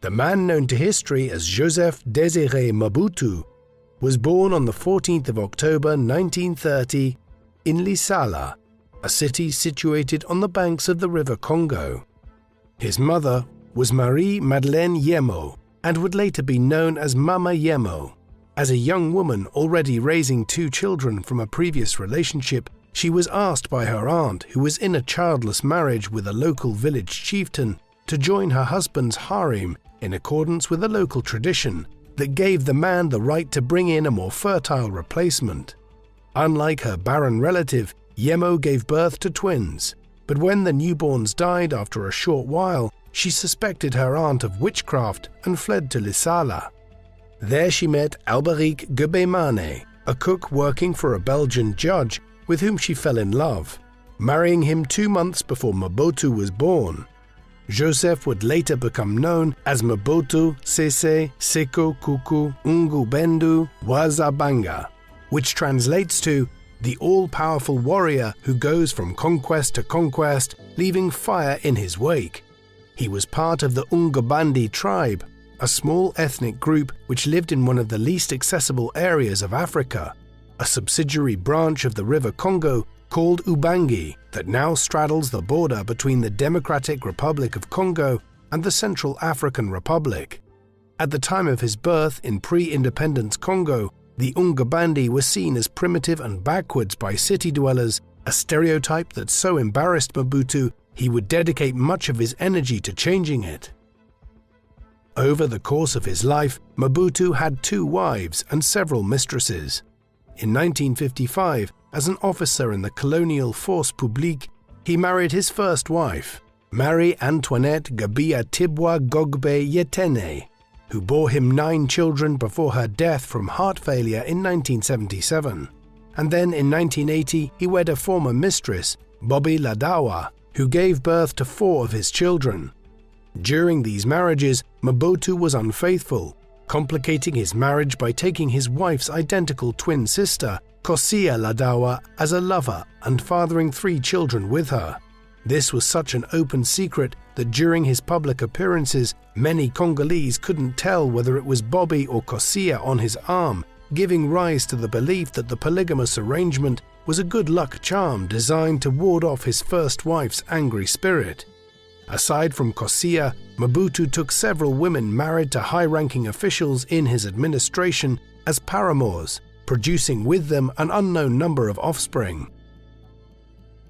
The man known to history as Joseph Désiré Mobutu was born on the 14th of October 1930 in Lisala, a city situated on the banks of the river Congo. His mother was Marie-Madeleine Yemo and would later be known as Mama Yemo. As a young woman already raising 2 children from a previous relationship, she was asked by her aunt, who was in a childless marriage with a local village chieftain, to join her husband's harem in accordance with a local tradition that gave the man the right to bring in a more fertile replacement. Unlike her barren relative, Yemo gave birth to twins, but when the newborns died after a short while, she suspected her aunt of witchcraft and fled to Lisala. There she met Alberic Gebemane, a cook working for a Belgian judge with whom she fell in love, marrying him 2 months before Mobutu was born. Joseph would later become known as Mobutu Sese Seko Kuku Ngubendu Wazabanga, which translates to the all-powerful warrior who goes from conquest to conquest, leaving fire in his wake. He was part of the Ungubandi tribe, a small ethnic group which lived in one of the least accessible areas of Africa, a subsidiary branch of the River Congo called Ubangi that now straddles the border between the Democratic Republic of Congo and the Central African Republic. At the time of his birth in pre-independence Congo, the Ungubandi were seen as primitive and backwards by city dwellers, a stereotype that so embarrassed Mobutu he would dedicate much of his energy to changing it. Over the course of his life, Mobutu had 2 wives and several mistresses. In 1955, as an officer in the colonial force publique, he married his first wife, Marie Antoinette Gabia Tibwa Gogbe Yetene, who bore him 9 children before her death from heart failure in 1977. And then in 1980, he wed a former mistress, Bobby Ladawa, who gave birth to 4 of his children. During these marriages, Mobutu was unfaithful, complicating his marriage by taking his wife's identical twin sister, Kosia Ladawa, as a lover and fathering 3 children with her. This was such an open secret that during his public appearances, many Congolese couldn't tell whether it was Bobby or Kosia on his arm, giving rise to the belief that the polygamous arrangement was a good luck charm designed to ward off his first wife's angry spirit. Aside from Kosia, Mobutu took several women married to high-ranking officials in his administration as paramours, producing with them an unknown number of offspring.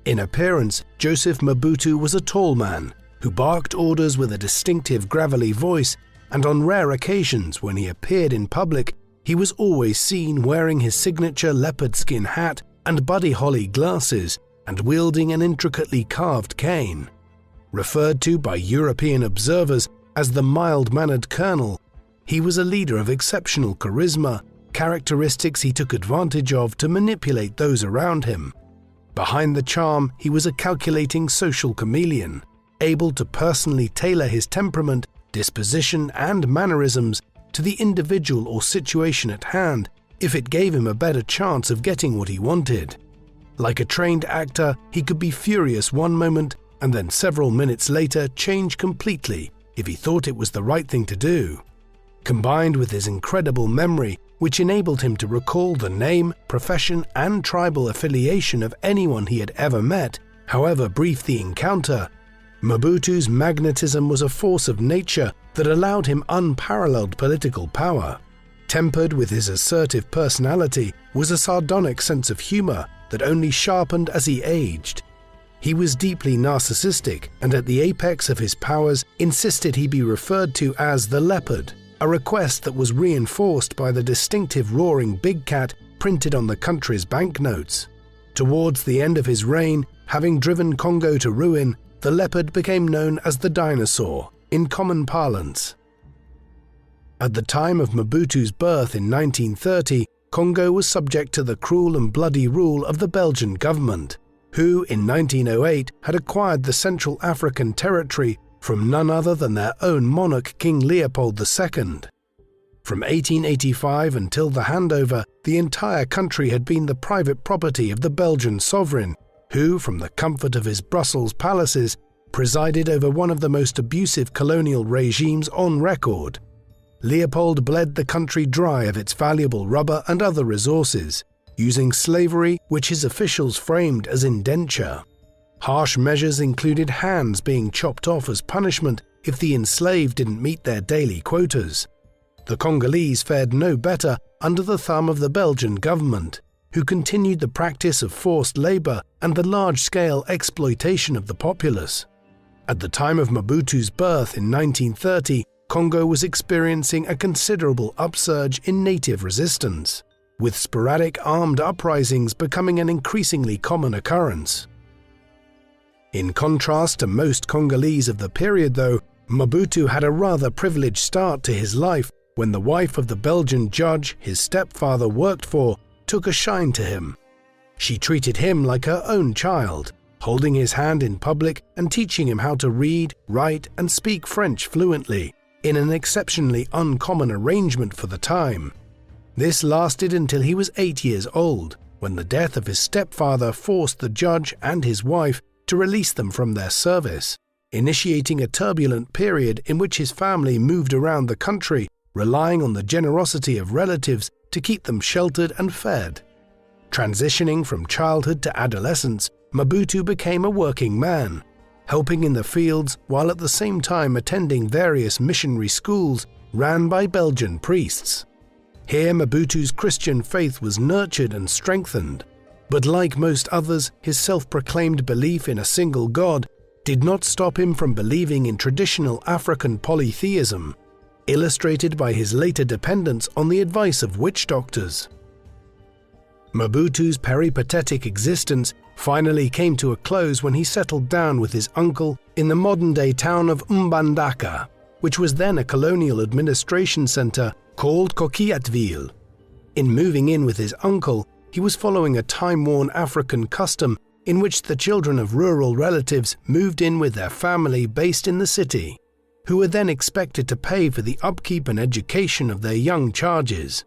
In appearance, Joseph Mobutu was a tall man who barked orders with a distinctive gravelly voice, and on rare occasions when he appeared in public, he was always seen wearing his signature leopard skin hat and buddy holly glasses and wielding an intricately carved cane. Referred to by European observers as the mild-mannered colonel, he was a leader of exceptional charisma, characteristics he took advantage of to manipulate those around him. Behind the charm, he was a calculating social chameleon, able to personally tailor his temperament, disposition, and mannerisms to the individual or situation at hand if it gave him a better chance of getting what he wanted. Like a trained actor, he could be furious one moment and then several minutes later change completely if he thought it was the right thing to do. Combined with his incredible memory, which enabled him to recall the name, profession, and tribal affiliation of anyone he had ever met, however brief the encounter, Mobutu's magnetism was a force of nature that allowed him unparalleled political power. Tempered with his assertive personality was a sardonic sense of humor that only sharpened as he aged. He was deeply narcissistic and at the apex of his powers insisted he be referred to as the leopard, a request that was reinforced by the distinctive roaring big cat printed on the country's banknotes. Towards the end of his reign, having driven Congo to ruin, the leopard became known as the dinosaur, in common parlance. At the time of Mobutu's birth in 1930, Congo was subject to the cruel and bloody rule of the Belgian government, who in 1908 had acquired the Central African territory from none other than their own monarch King Leopold II. From 1885 until the handover, the entire country had been the private property of the Belgian sovereign, who, from the comfort of his Brussels palaces, presided over one of the most abusive colonial regimes on record. Leopold bled the country dry of its valuable rubber and other resources, using slavery which his officials framed as indenture. Harsh measures included hands being chopped off as punishment if the enslaved didn't meet their daily quotas. The Congolese fared no better under the thumb of the Belgian government, who continued the practice of forced labor and the large-scale exploitation of the populace. At the time of Mobutu's birth in 1930, Congo was experiencing a considerable upsurge in native resistance, with sporadic armed uprisings becoming an increasingly common occurrence. In contrast to most Congolese of the period, though, Mobutu had a rather privileged start to his life when the wife of the Belgian judge his stepfather worked for took a shine to him. She treated him like her own child, holding his hand in public and teaching him how to read, write, and speak French fluently, in an exceptionally uncommon arrangement for the time. This lasted until he was 8 years old, when the death of his stepfather forced the judge and his wife to release them from their service, initiating a turbulent period in which his family moved around the country, relying on the generosity of relatives to keep them sheltered and fed. Transitioning from childhood to adolescence, Mobutu became a working man, helping in the fields while at the same time attending various missionary schools ran by Belgian priests. Here Mobutu's Christian faith was nurtured and strengthened, but like most others, his self-proclaimed belief in a single God did not stop him from believing in traditional African polytheism, illustrated by his later dependence on the advice of witch doctors. Mobutu's peripatetic existence finally came to a close when he settled down with his uncle in the modern-day town of Mbandaka, which was then a colonial administration center called Coquilletteville. In moving in with his uncle, he was following a time-worn African custom in which the children of rural relatives moved in with their family based in the city, who were then expected to pay for the upkeep and education of their young charges.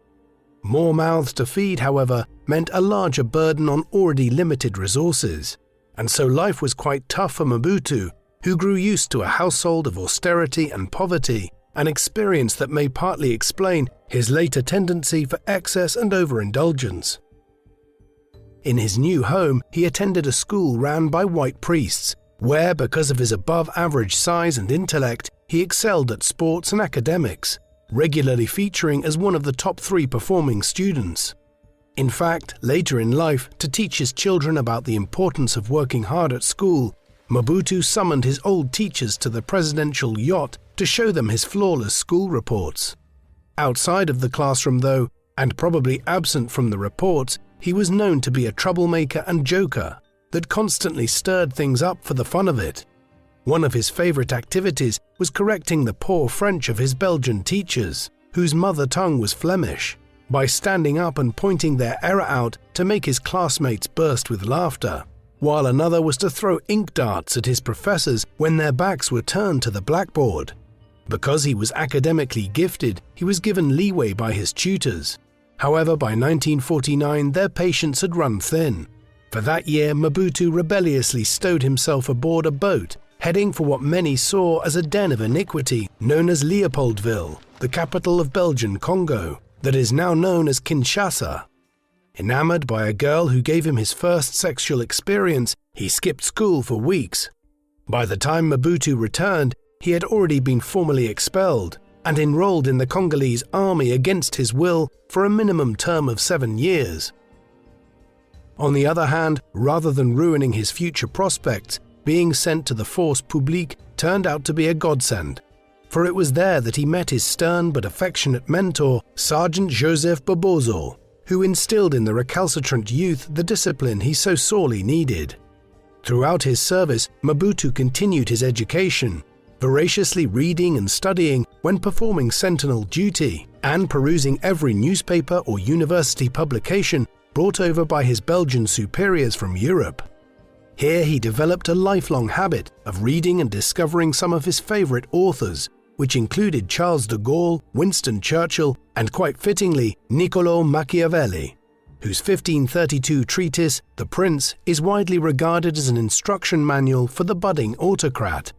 More mouths to feed, however, meant a larger burden on already limited resources, and so life was quite tough for Mobutu, who grew used to a household of austerity and poverty, an experience that may partly explain his later tendency for excess and overindulgence. In his new home, he attended a school ran by white priests, where, because of his above-average size and intellect, he excelled at sports and academics, regularly featuring as one of the top 3 performing students. In fact, later in life, to teach his children about the importance of working hard at school, Mobutu summoned his old teachers to the presidential yacht to show them his flawless school reports. Outside of the classroom, though, and probably absent from the reports, he was known to be a troublemaker and joker that constantly stirred things up for the fun of it. One of his favorite activities was correcting the poor French of his Belgian teachers, whose mother tongue was Flemish, by standing up and pointing their error out to make his classmates burst with laughter, while another was to throw ink darts at his professors when their backs were turned to the blackboard. Because he was academically gifted, he was given leeway by his tutors. However, by 1949, their patience had run thin. For that year, Mobutu rebelliously stowed himself aboard a boat, heading for what many saw as a den of iniquity known as Leopoldville, the capital of Belgian Congo, that is now known as Kinshasa. Enamored by a girl who gave him his first sexual experience, he skipped school for weeks. By the time Mobutu returned, he had already been formally expelled and enrolled in the Congolese army against his will for a minimum term of 7 years. On the other hand, rather than ruining his future prospects, being sent to the Force Publique turned out to be a godsend, for it was there that he met his stern but affectionate mentor, Sergeant Joseph Bobozo, who instilled in the recalcitrant youth the discipline he so sorely needed. Throughout his service, Mobutu continued his education, voraciously reading and studying when performing sentinel duty, and perusing every newspaper or university publication brought over by his Belgian superiors from Europe. Here he developed a lifelong habit of reading and discovering some of his favorite authors, which included Charles de Gaulle, Winston Churchill, and quite fittingly, Niccolò Machiavelli. whose 1532 treatise, The Prince, is widely regarded as an instruction manual for the budding autocrat.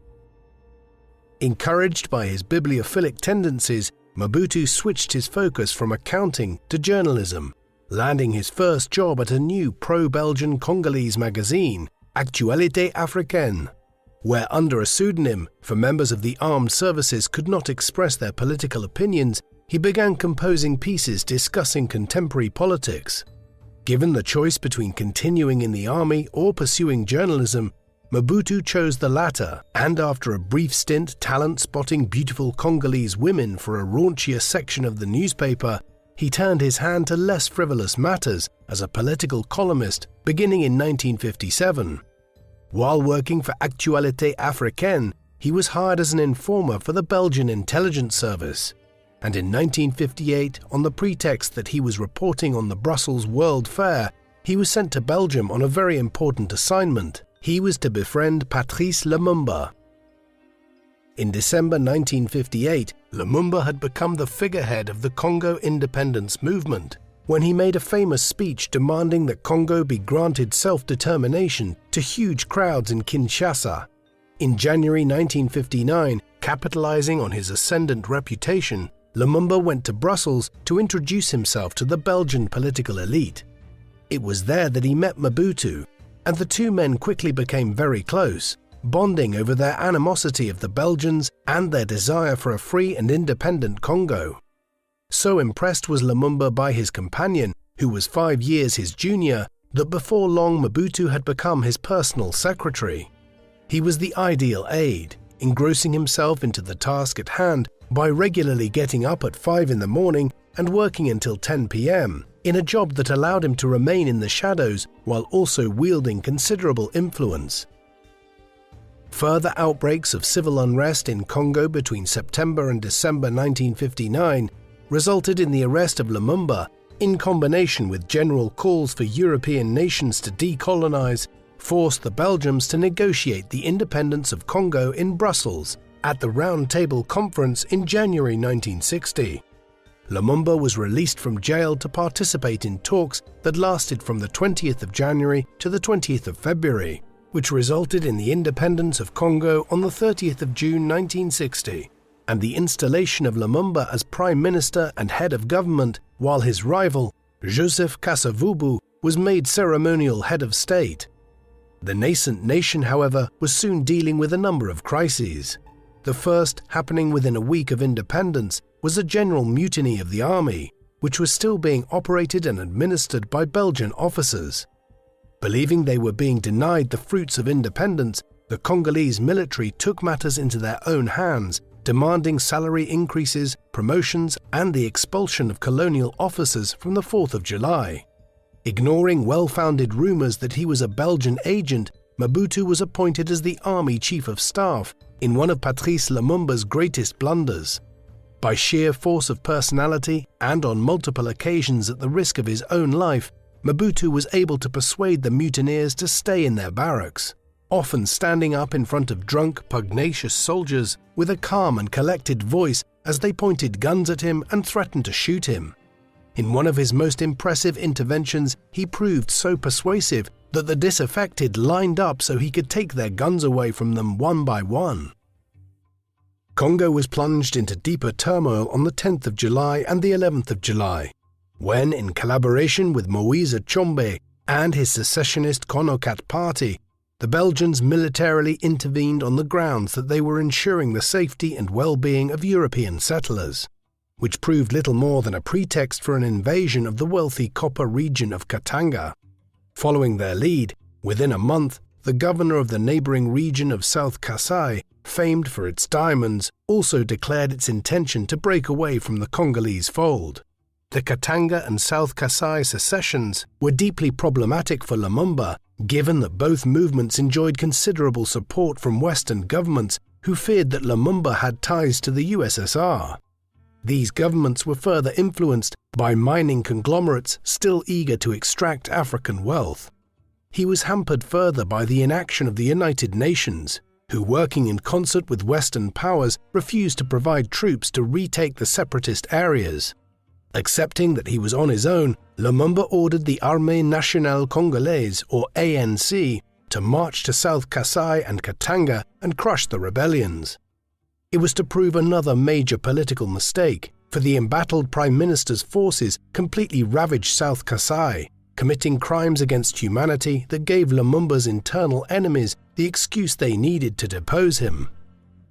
Encouraged by his bibliophilic tendencies, Mobutu switched his focus from accounting to journalism, landing his first job at a new pro-Belgian Congolese magazine, Actualité Africaine, where under a pseudonym, for members of the armed services could not express their political opinions, he began composing pieces discussing contemporary politics. Given the choice between continuing in the army or pursuing journalism, Mobutu chose the latter, and after a brief stint talent-spotting beautiful Congolese women for a raunchier section of the newspaper, he turned his hand to less frivolous matters as a political columnist beginning in 1957. While working for Actualité Africaine, he was hired as an informer for the Belgian intelligence service, and in 1958, on the pretext that he was reporting on the Brussels World Fair, he was sent to Belgium on a very important assignment. He was to befriend Patrice Lumumba. In December 1958, Lumumba had become the figurehead of the Congo independence movement when he made a famous speech demanding that Congo be granted self-determination to huge crowds in Kinshasa. In January 1959, capitalizing on his ascendant reputation, Lumumba went to Brussels to introduce himself to the Belgian political elite. It was there that he met Mobutu, and the two men quickly became very close, bonding over their animosity of the Belgians and their desire for a free and independent Congo. So impressed was Lumumba by his companion, who was 5 years his junior, that before long Mobutu had become his personal secretary. He was the ideal aide, engrossing himself into the task at hand by regularly getting up at 5 in the morning and working until 10 p.m., in a job that allowed him to remain in the shadows while also wielding considerable influence. Further outbreaks of civil unrest in Congo between September and December 1959 resulted in the arrest of Lumumba, in combination with general calls for European nations to decolonize, forced the Belgians to negotiate the independence of Congo in Brussels at the Round Table Conference in January 1960. Lumumba was released from jail to participate in talks that lasted from the 20th of January to the 20th of February, which resulted in the independence of Congo on the 30th of June 1960, and the installation of Lumumba as Prime Minister and head of government, while his rival, Joseph Kasavubu, was made ceremonial head of state. The nascent nation, however, was soon dealing with a number of crises. The first, happening within a week of independence, was a general mutiny of the army, which was still being operated and administered by Belgian officers. Believing they were being denied the fruits of independence, the Congolese military took matters into their own hands, demanding salary increases, promotions, and the expulsion of colonial officers from the 4th of July. Ignoring well-founded rumors that he was a Belgian agent, Mobutu was appointed as the army chief of staff in one of Patrice Lumumba's greatest blunders. By sheer force of personality and on multiple occasions at the risk of his own life, Mobutu was able to persuade the mutineers to stay in their barracks, often standing up in front of drunk, pugnacious soldiers with a calm and collected voice as they pointed guns at him and threatened to shoot him. In one of his most impressive interventions, he proved so persuasive that the disaffected lined up so he could take their guns away from them one by one. Congo was plunged into deeper turmoil on the 10th of July and the 11th of July, when, in collaboration with Moise Tshombe and his secessionist Konokat party, the Belgians militarily intervened on the grounds that they were ensuring the safety and well-being of European settlers, which proved little more than a pretext for an invasion of the wealthy copper region of Katanga. Following their lead, within a month, the governor of the neighboring region of South Kasai, famed for its diamonds, also declared its intention to break away from the Congolese fold. The Katanga and South Kasai secessions were deeply problematic for Lumumba, given that both movements enjoyed considerable support from Western governments who feared that Lumumba had ties to the USSR. These governments were further influenced by mining conglomerates still eager to extract African wealth. He was hampered further by the inaction of the United Nations, who, working in concert with Western powers, refused to provide troops to retake the separatist areas. Accepting that he was on his own, Lumumba ordered the Armée Nationale Congolaise, or ANC, to march to South Kasai and Katanga and crush the rebellions. It was to prove another major political mistake, for the embattled Prime Minister's forces completely ravaged South Kasai, committing crimes against humanity that gave Lumumba's internal enemies the excuse they needed to depose him.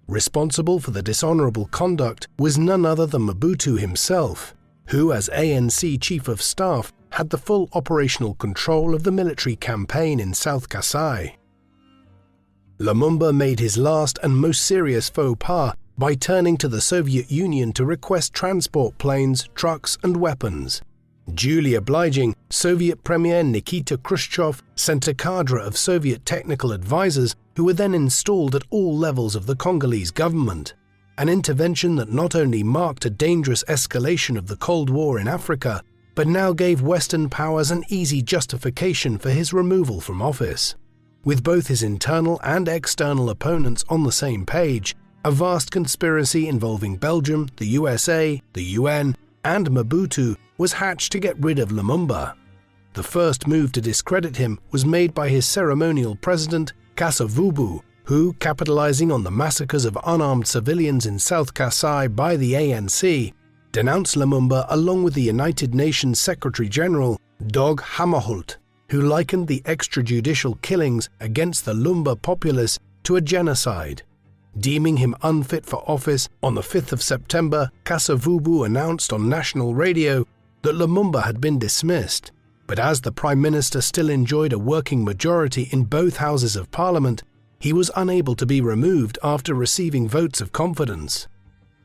Responsible for the dishonorable conduct was none other than Mobutu himself, who, as ANC Chief of Staff, had the full operational control of the military campaign in South Kasai. Lumumba made his last and most serious faux pas by turning to the Soviet Union to request transport planes, trucks, and weapons. Duly obliging, Soviet Premier Nikita Khrushchev sent a cadre of Soviet technical advisors who were then installed at all levels of the Congolese government, an intervention that not only marked a dangerous escalation of the Cold War in Africa, but now gave Western powers an easy justification for his removal from office. With both his internal and external opponents on the same page, a vast conspiracy involving Belgium, the USA, the UN, and Mobutu was hatched to get rid of Lumumba. The first move to discredit him was made by his ceremonial president, Kasavubu, who, capitalizing on the massacres of unarmed civilians in South Kasai by the ANC, denounced Lumumba along with the United Nations Secretary-General, Dag Hammarskjöld, who likened the extrajudicial killings against the Lumba populace to a genocide. Deeming him unfit for office, on the 5th of September, Kasavubu announced on national radio that Lumumba had been dismissed, but as the Prime Minister still enjoyed a working majority in both houses of Parliament, he was unable to be removed after receiving votes of confidence.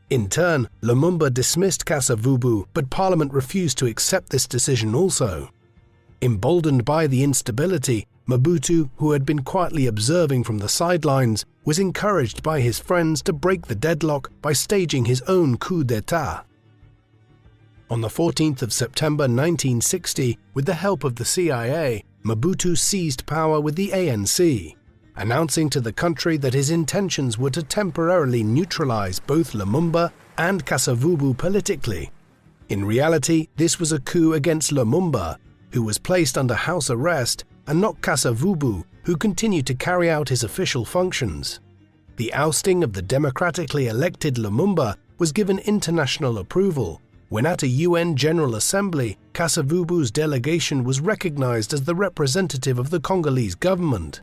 In turn, Lumumba dismissed Kasavubu, but Parliament refused to accept this decision also. Emboldened by the instability, Mobutu, who had been quietly observing from the sidelines, was encouraged by his friends to break the deadlock by staging his own coup d'état. On the 14th of September 1960, with the help of the CIA, Mobutu seized power with the ANC, announcing to the country that his intentions were to temporarily neutralize both Lumumba and Kasavubu politically. In reality, this was a coup against Lumumba, who was placed under house arrest, and not Kasavubu, who continued to carry out his official functions. The ousting of the democratically elected Lumumba was given international approval, when at a UN General Assembly, Kasavubu's delegation was recognized as the representative of the Congolese government.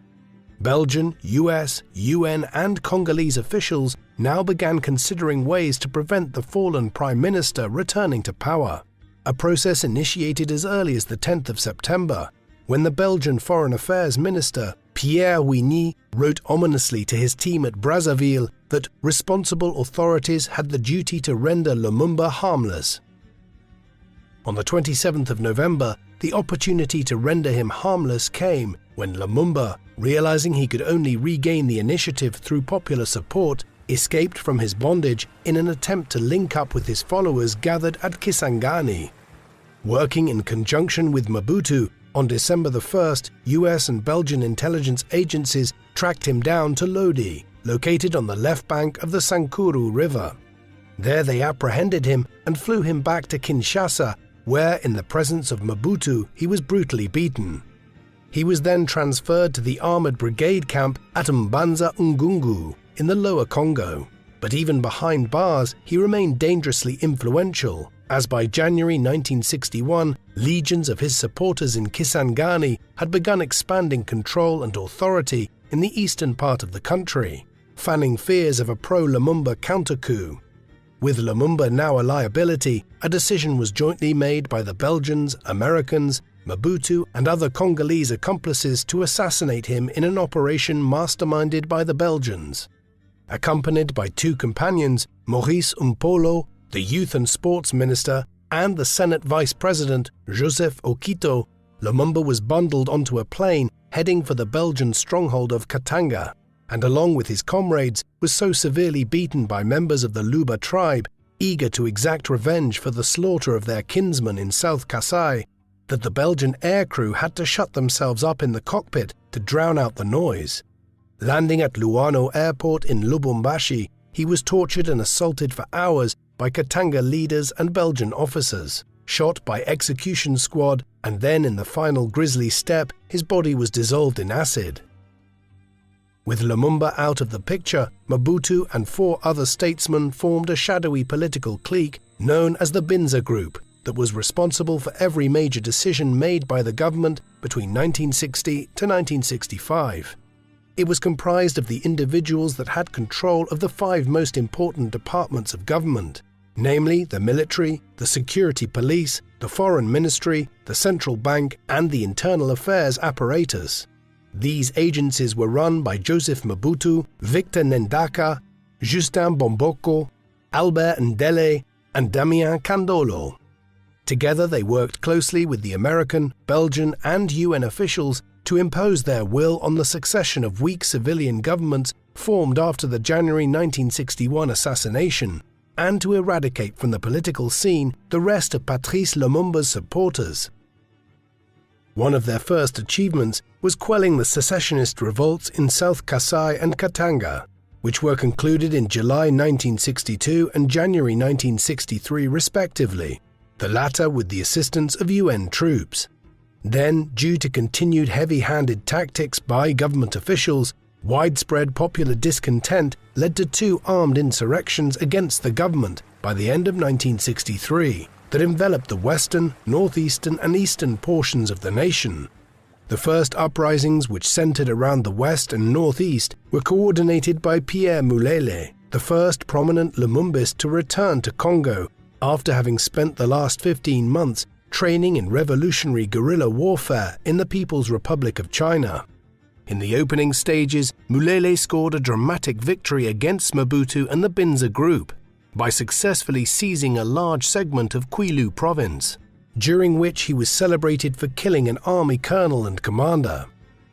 Belgian, US, UN, and Congolese officials now began considering ways to prevent the fallen Prime Minister returning to power, a process initiated as early as the 10th of September, when the Belgian Foreign Affairs Minister, Pierre Wigny, wrote ominously to his team at Brazzaville that responsible authorities had the duty to render Lumumba harmless. On the 27th of November, the opportunity to render him harmless came when Lumumba, realizing he could only regain the initiative through popular support, escaped from his bondage in an attempt to link up with his followers gathered at Kisangani. Working in conjunction with Mobutu, on December the 1st, US and Belgian intelligence agencies tracked him down to Lodi, located on the left bank of the Sankuru River. There they apprehended him and flew him back to Kinshasa, where, in the presence of Mobutu, he was brutally beaten. He was then transferred to the Armored Brigade camp at Mbanza Ngungu in the Lower Congo, but even behind bars he remained dangerously influential, as by January 1961, legions of his supporters in Kisangani had begun expanding control and authority in the eastern part of the country, fanning fears of a pro-Lumumba counter-coup. With Lumumba now a liability, a decision was jointly made by the Belgians, Americans, Mobutu, and other Congolese accomplices to assassinate him in an operation masterminded by the Belgians. Accompanied by two companions, Maurice Umpolo, the Youth and Sports Minister, and the Senate Vice President, Joseph Okito, Lumumba was bundled onto a plane heading for the Belgian stronghold of Katanga, and along with his comrades was so severely beaten by members of the Luba tribe, eager to exact revenge for the slaughter of their kinsman in South Kasai, that the Belgian aircrew had to shut themselves up in the cockpit to drown out the noise. Landing at Luano Airport in Lubumbashi, he was tortured and assaulted for hours by Katanga leaders and Belgian officers, shot by execution squad, and then in the final grisly step, his body was dissolved in acid. With Lumumba out of the picture, Mobutu and 4 other statesmen formed a shadowy political clique known as the Binza Group that was responsible for every major decision made by the government between 1960 to 1965. It was comprised of the individuals that had control of the 5 most important departments of government, namely the military, the security police, the foreign ministry, the central bank, and the internal affairs apparatus. These agencies were run by Joseph Mobutu, Victor Ndaka, Justin Bomboko, Albert Ndele, and Damien Kandolo. Together they worked closely with the American, Belgian, and UN officials to impose their will on the succession of weak civilian governments formed after the January 1961 assassination, and to eradicate from the political scene the rest of Patrice Lumumba's supporters. One of their first achievements was quelling the secessionist revolts in South Kasai and Katanga, which were concluded in July 1962 and January 1963 respectively, the latter with the assistance of UN troops. Then, due to continued heavy-handed tactics by government officials, widespread popular discontent led to 2 armed insurrections against the government by the end of 1963 that enveloped the western, northeastern, and eastern portions of the nation. The first uprisings, which centered around the west and northeast, were coordinated by Pierre Mulele, the first prominent Lumumbist to return to Congo after having spent the last 15 months training in revolutionary guerrilla warfare in the People's Republic of China. In the opening stages, Mulele scored a dramatic victory against Mobutu and the Binza Group by successfully seizing a large segment of Kwilu province, during which he was celebrated for killing an army colonel and commander.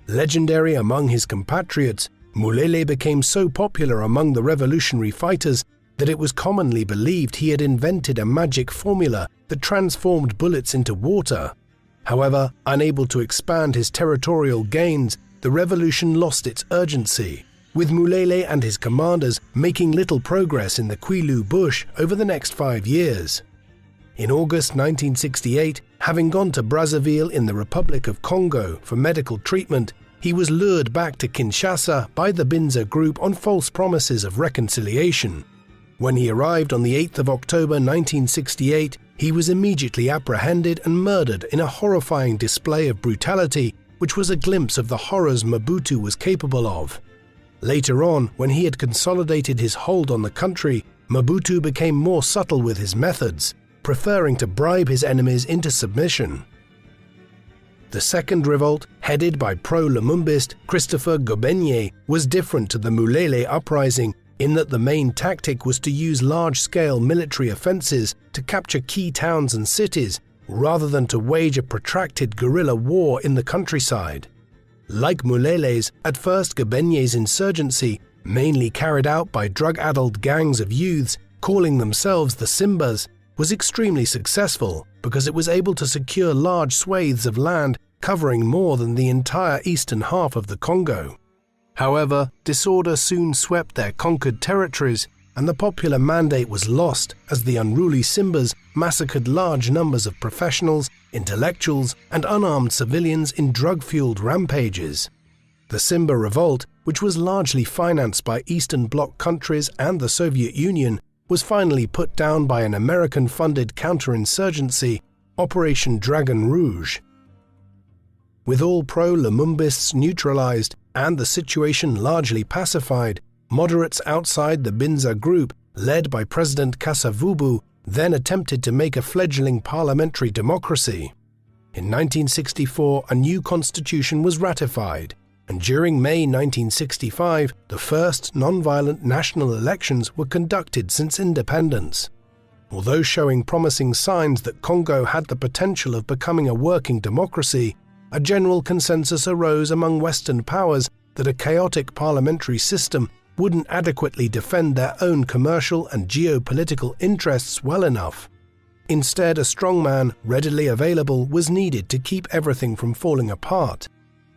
Legendary among his compatriots, Mulele became so popular among the revolutionary fighters that it was commonly believed he had invented a magic formula that transformed bullets into water. However, unable to expand his territorial gains, the revolution lost its urgency, with Mulele and his commanders making little progress in the Kwilu bush over the next 5 years. In August 1968, having gone to Brazzaville in the Republic of Congo for medical treatment, he was lured back to Kinshasa by the Binza Group on false promises of reconciliation. When he arrived on the 8th of October 1968, he was immediately apprehended and murdered in a horrifying display of brutality, which was a glimpse of the horrors Mobutu was capable of. Later on, when he had consolidated his hold on the country, Mobutu became more subtle with his methods, preferring to bribe his enemies into submission. The second revolt, headed by pro-Lumumbist Christopher Gobenye, was different to the Mulele uprising in that the main tactic was to use large-scale military offenses to capture key towns and cities, rather than to wage a protracted guerrilla war in the countryside. Like Mulele's, at first Gobenye's insurgency, mainly carried out by drug-addled gangs of youths calling themselves the Simbas, was extremely successful because it was able to secure large swathes of land covering more than the entire eastern half of the Congo. However, disorder soon swept their conquered territories, and the popular mandate was lost as the unruly Simbas massacred large numbers of professionals, intellectuals, and unarmed civilians in drug-fueled rampages. The Simba Revolt, which was largely financed by Eastern Bloc countries and the Soviet Union, was finally put down by an American-funded counterinsurgency, Operation Dragon Rouge. With all pro-Lumumbists neutralized and the situation largely pacified, moderates outside the Binza Group, led by President Kasavubu, then attempted to make a fledgling parliamentary democracy. In 1964, a new constitution was ratified, and during May 1965, the first non-violent national elections were conducted since independence. Although showing promising signs that Congo had the potential of becoming a working democracy, a general consensus arose among Western powers that a chaotic parliamentary system wouldn't adequately defend their own commercial and geopolitical interests well enough. Instead, a strongman readily available was needed to keep everything from falling apart.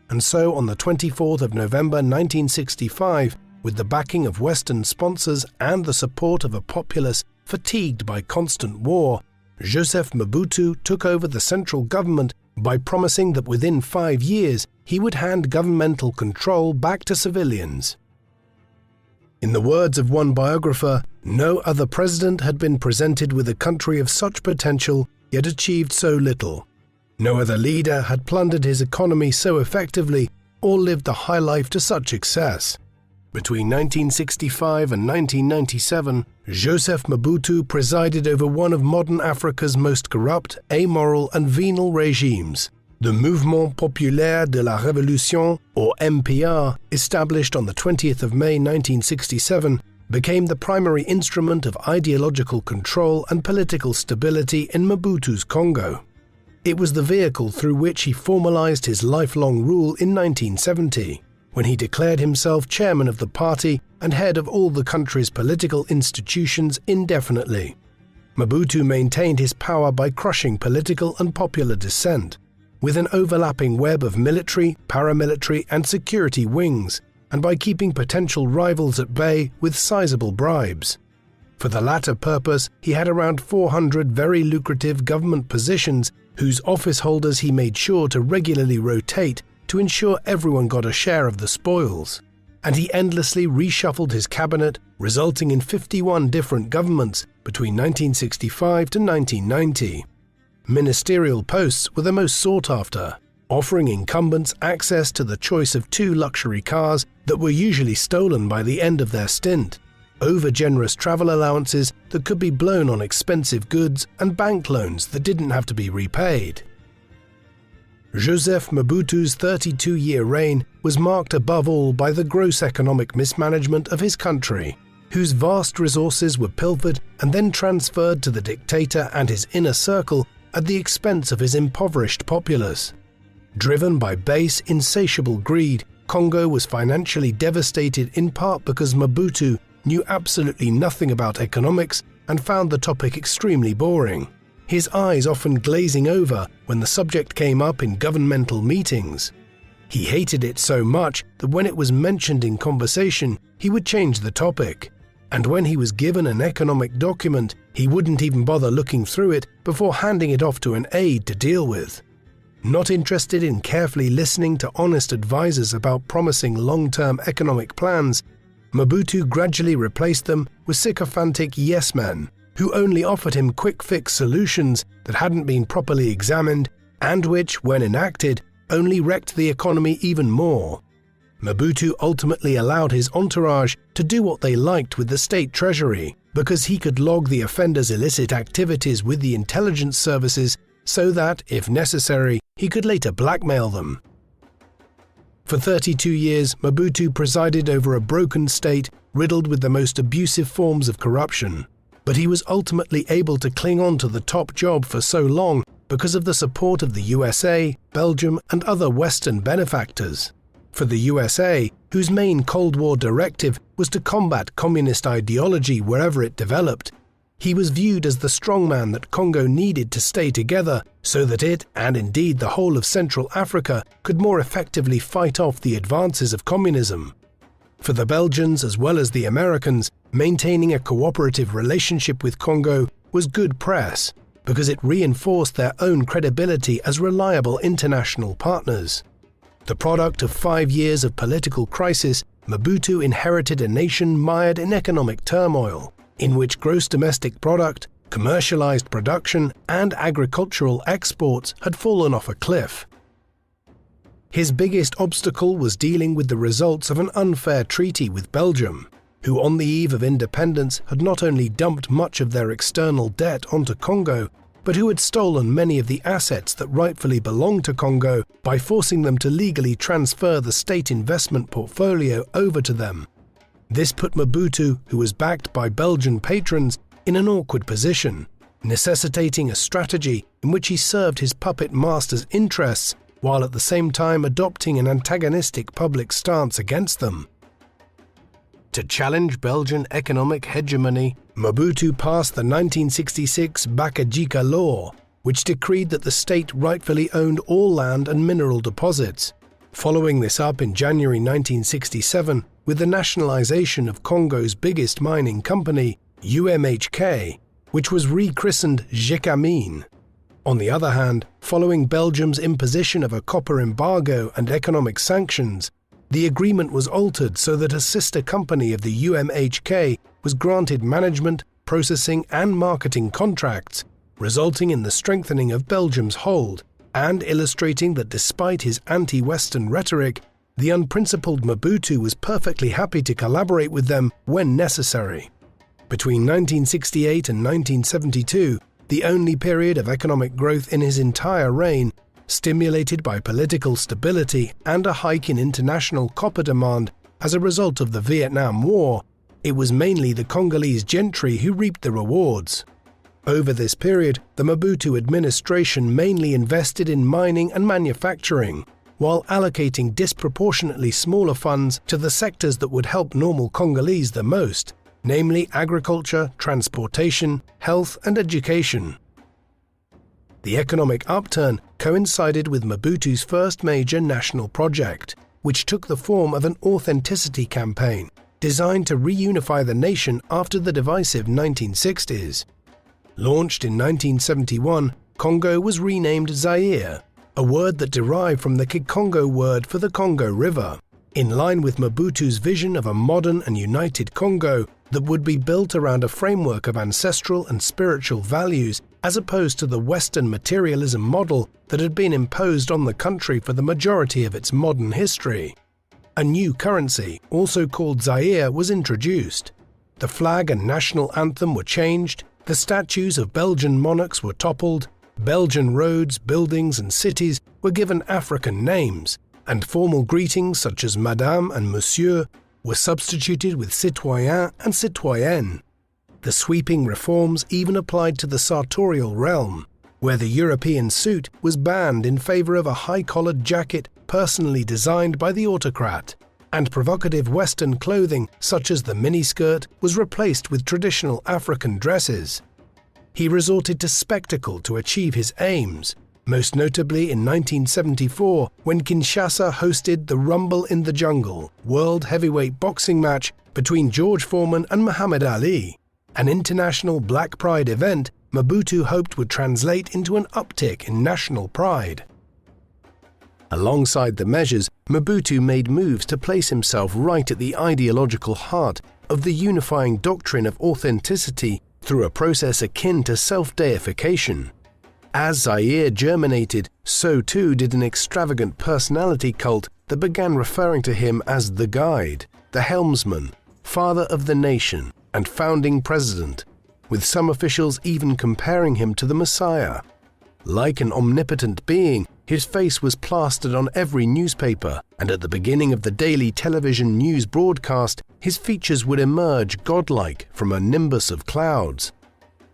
And so on the 24th of November 1965, with the backing of Western sponsors and the support of a populace fatigued by constant war, Joseph Mobutu took over the central government by promising that within 5 years he would hand governmental control back to civilians. In the words of one biographer, no other president had been presented with a country of such potential yet achieved so little. No other leader had plundered his economy so effectively or lived a high life to such excess. Between 1965 and 1997, Joseph Mobutu presided over one of modern Africa's most corrupt, amoral and venal regimes. The Mouvement Populaire de la Révolution, or MPR, established on the 20th of May 1967, became the primary instrument of ideological control and political stability in Mobutu's Congo. It was the vehicle through which he formalized his lifelong rule in 1970, when he declared himself chairman of the party and head of all the country's political institutions indefinitely. Mobutu maintained his power by crushing political and popular dissent, with an overlapping web of military, paramilitary and security wings, and by keeping potential rivals at bay with sizable bribes. For the latter purpose, he had around 400 very lucrative government positions whose office holders he made sure to regularly rotate to ensure everyone got a share of the spoils. And he endlessly reshuffled his cabinet, resulting in 51 different governments between 1965 to 1990. Ministerial posts were the most sought after, offering incumbents access to the choice of 2 luxury cars that were usually stolen by the end of their stint, over-generous travel allowances that could be blown on expensive goods, and bank loans that didn't have to be repaid. Joseph Mobutu's 32-year reign was marked above all by the gross economic mismanagement of his country, whose vast resources were pilfered and then transferred to the dictator and his inner circle at the expense of his impoverished populace. Driven by base, insatiable greed, Congo was financially devastated in part because Mobutu knew absolutely nothing about economics and found the topic extremely boring, his eyes often glazing over when the subject came up in governmental meetings. He hated it so much that when it was mentioned in conversation, he would change the topic. And when he was given an economic document, he wouldn't even bother looking through it before handing it off to an aide to deal with. Not interested in carefully listening to honest advisors about promising long-term economic plans, Mobutu gradually replaced them with sycophantic yes-men who only offered him quick-fix solutions that hadn't been properly examined and which, when enacted, only wrecked the economy even more. Mobutu ultimately allowed his entourage to do what they liked with the state treasury because he could log the offenders' illicit activities with the intelligence services so that, if necessary, he could later blackmail them. For 32 years, Mobutu presided over a broken state riddled with the most abusive forms of corruption, but he was ultimately able to cling on to the top job for so long because of the support of the USA, Belgium, and other Western benefactors. For the USA, whose main Cold War directive was to combat communist ideology wherever it developed, he was viewed as the strongman that Congo needed to stay together so that it, and indeed the whole of Central Africa, could more effectively fight off the advances of communism. For the Belgians as well as the Americans, maintaining a cooperative relationship with Congo was good press because it reinforced their own credibility as reliable international partners. The product of 5 years of political crisis, Mobutu inherited a nation mired in economic turmoil, in which gross domestic product, commercialized production, and agricultural exports had fallen off a cliff. His biggest obstacle was dealing with the results of an unfair treaty with Belgium, who on the eve of independence had not only dumped much of their external debt onto Congo, but who had stolen many of the assets that rightfully belonged to Congo by forcing them to legally transfer the state investment portfolio over to them. This put Mobutu, who was backed by Belgian patrons, in an awkward position, necessitating a strategy in which he served his puppet master's interests while at the same time adopting an antagonistic public stance against them. To challenge Belgian economic hegemony, Mobutu passed the 1966 Bakajika Law, which decreed that the state rightfully owned all land and mineral deposits, following this up in January 1967 with the nationalization of Congo's biggest mining company, UMHK, which was rechristened Gécamine. On the other hand, following Belgium's imposition of a copper embargo and economic sanctions, the agreement was altered so that a sister company of the UMHK was granted management, processing and marketing contracts, resulting in the strengthening of Belgium's hold and illustrating that despite his anti-Western rhetoric, the unprincipled Mobutu was perfectly happy to collaborate with them when necessary. Between 1968 and 1972, the only period of economic growth in his entire reign, stimulated by political stability and a hike in international copper demand as a result of the Vietnam War, it was mainly the Congolese gentry who reaped the rewards. Over this period, the Mobutu administration mainly invested in mining and manufacturing, while allocating disproportionately smaller funds to the sectors that would help normal Congolese the most, namely agriculture, transportation, health and education. The economic upturn coincided with Mobutu's first major national project, which took the form of an authenticity campaign designed to reunify the nation after the divisive 1960s. Launched in 1971, Congo was renamed Zaire, a word that derived from the Kikongo word for the Congo River, in line with Mobutu's vision of a modern and united Congo that would be built around a framework of ancestral and spiritual values as opposed to the Western materialism model that had been imposed on the country for the majority of its modern history. A new currency, also called Zaire, was introduced. The flag and national anthem were changed, the statues of Belgian monarchs were toppled, Belgian roads, buildings and cities were given African names, and formal greetings such as Madame and Monsieur were substituted with citoyen and citoyenne. The sweeping reforms even applied to the sartorial realm, where the European suit was banned in favor of a high-collared jacket personally designed by the autocrat, and provocative Western clothing such as the miniskirt was replaced with traditional African dresses. He resorted to spectacle to achieve his aims, most notably in 1974 when Kinshasa hosted the Rumble in the Jungle world heavyweight boxing match between George Foreman and Muhammad Ali, an international Black Pride event Mobutu hoped would translate into an uptick in national pride. Alongside the measures, Mobutu made moves to place himself right at the ideological heart of the unifying doctrine of authenticity through a process akin to self-deification. As Zaire germinated, so too did an extravagant personality cult that began referring to him as the guide, the helmsman, father of the nation, and founding president, with some officials even comparing him to the Messiah. Like an omnipotent being, his face was plastered on every newspaper, and at the beginning of the daily television news broadcast, his features would emerge godlike from a nimbus of clouds.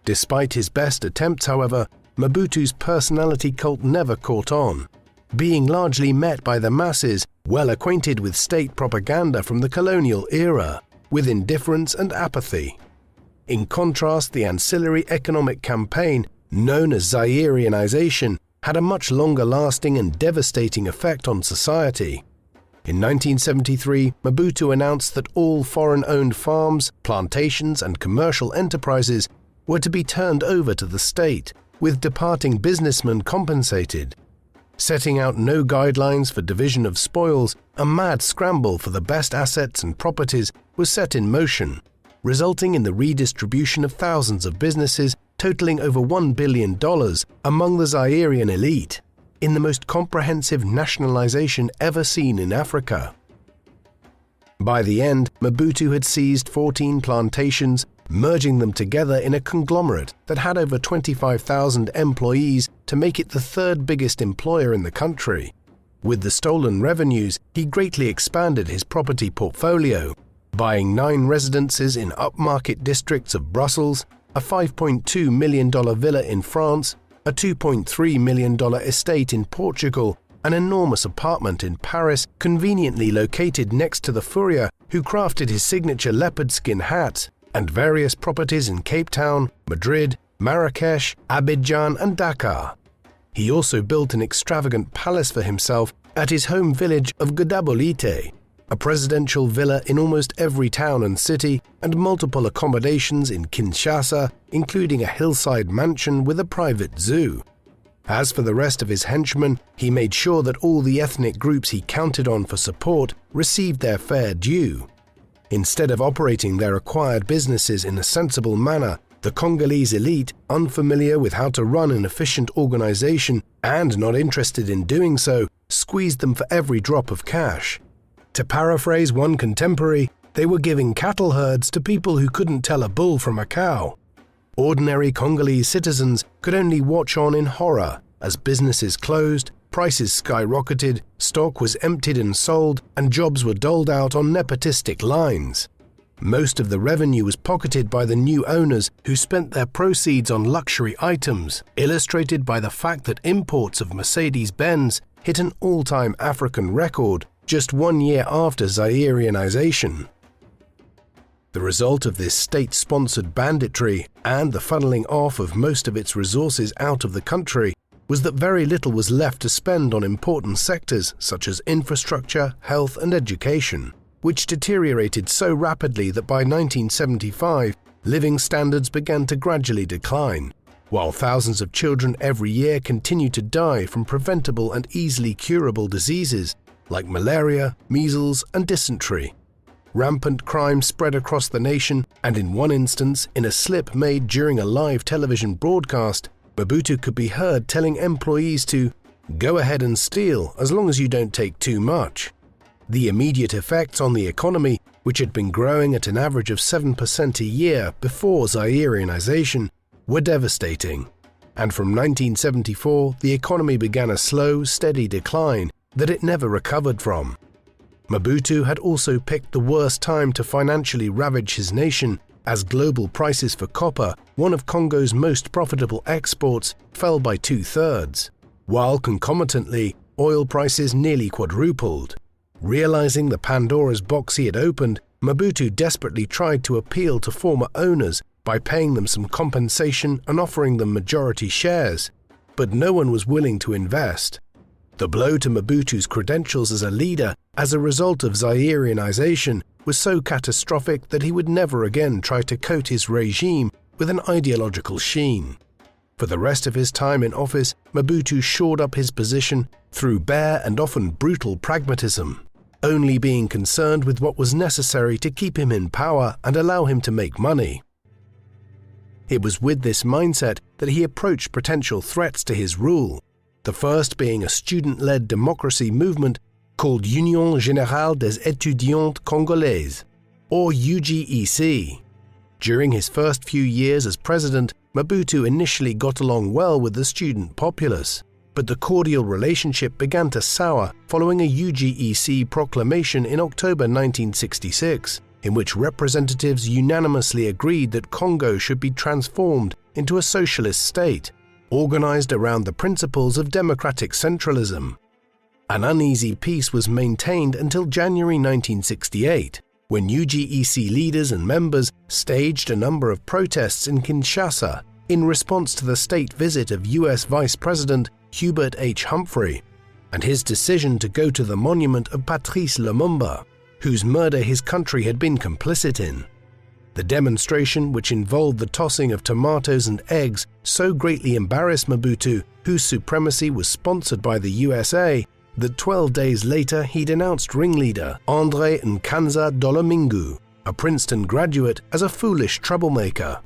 Despite his best attempts, however, Mobutu's personality cult never caught on, being largely met by the masses well acquainted with state propaganda from the colonial era, with indifference and apathy. In contrast, the ancillary economic campaign, known as Zairianization, had a much longer-lasting and devastating effect on society. In 1973, Mobutu announced that all foreign-owned farms, plantations and commercial enterprises were to be turned over to the state, with departing businessmen compensated. Setting out no guidelines for division of spoils, a mad scramble for the best assets and properties was set in motion, resulting in the redistribution of thousands of businesses totaling over $1 billion among the Zairian elite, in the most comprehensive nationalization ever seen in Africa. By the end, Mobutu had seized 14 plantations, merging them together in a conglomerate that had over 25,000 employees to make it the third biggest employer in the country. With the stolen revenues, he greatly expanded his property portfolio, buying 9 residences in upmarket districts of Brussels, a $5.2 million villa in France, a $2.3 million estate in Portugal, an enormous apartment in Paris conveniently located next to the furrier who crafted his signature leopard skin hat, and various properties in Cape Town, Madrid, Marrakesh, Abidjan and Dakar. He also built an extravagant palace for himself at his home village of Gadabolite, a presidential villa in almost every town and city, and multiple accommodations in Kinshasa, including a hillside mansion with a private zoo. As for the rest of his henchmen, he made sure that all the ethnic groups he counted on for support received their fair due. Instead of operating their acquired businesses in a sensible manner, the Congolese elite, unfamiliar with how to run an efficient organization and not interested in doing so, squeezed them for every drop of cash. To paraphrase one contemporary, they were giving cattle herds to people who couldn't tell a bull from a cow. Ordinary Congolese citizens could only watch on in horror as businesses closed, prices skyrocketed, stock was emptied and sold, and jobs were doled out on nepotistic lines. Most of the revenue was pocketed by the new owners who spent their proceeds on luxury items, illustrated by the fact that imports of Mercedes-Benz hit an all-time African record just 1 year after Zairianization. The result of this state-sponsored banditry and the funneling off of most of its resources out of the country was that very little was left to spend on important sectors such as infrastructure, health and education, which deteriorated so rapidly that by 1975, living standards began to gradually decline, while thousands of children every year continue to die from preventable and easily curable diseases like malaria, measles, and dysentery. Rampant crime spread across the nation, and in one instance, in a slip made during a live television broadcast, Mobutu could be heard telling employees to "go ahead and steal as long as you don't take too much." The immediate effects on the economy, which had been growing at an average of 7% a year before Zairianization, were devastating. And from 1974, the economy began a slow, steady decline that it never recovered from. Mobutu had also picked the worst time to financially ravage his nation, as global prices for copper, one of Congo's most profitable exports, fell by 2/3, while concomitantly, oil prices nearly quadrupled. Realizing the Pandora's box he had opened, Mobutu desperately tried to appeal to former owners by paying them some compensation and offering them majority shares, but no one was willing to invest. The blow to Mobutu's credentials as a leader as a result of Zairianization was so catastrophic that he would never again try to coat his regime with an ideological sheen. For the rest of his time in office, Mobutu shored up his position through bare and often brutal pragmatism, only being concerned with what was necessary to keep him in power and allow him to make money. It was with this mindset that he approached potential threats to his rule, the first being a student-led democracy movement called Union Générale des Étudiants Congolais, or UGEC. During his first few years as president, Mobutu initially got along well with the student populace, but the cordial relationship began to sour following a UGEC proclamation in October 1966, in which representatives unanimously agreed that Congo should be transformed into a socialist state, organized around the principles of democratic centralism. An uneasy peace was maintained until January 1968, when UGEC leaders and members staged a number of protests in Kinshasa in response to the state visit of US Vice President Hubert H. Humphrey and his decision to go to the monument of Patrice Lumumba, whose murder his country had been complicit in. The demonstration, which involved the tossing of tomatoes and eggs, so greatly embarrassed Mobutu, whose supremacy was sponsored by the USA, that 12 days later he denounced ringleader André Nkanza Dolomingu, a Princeton graduate, as a foolish troublemaker.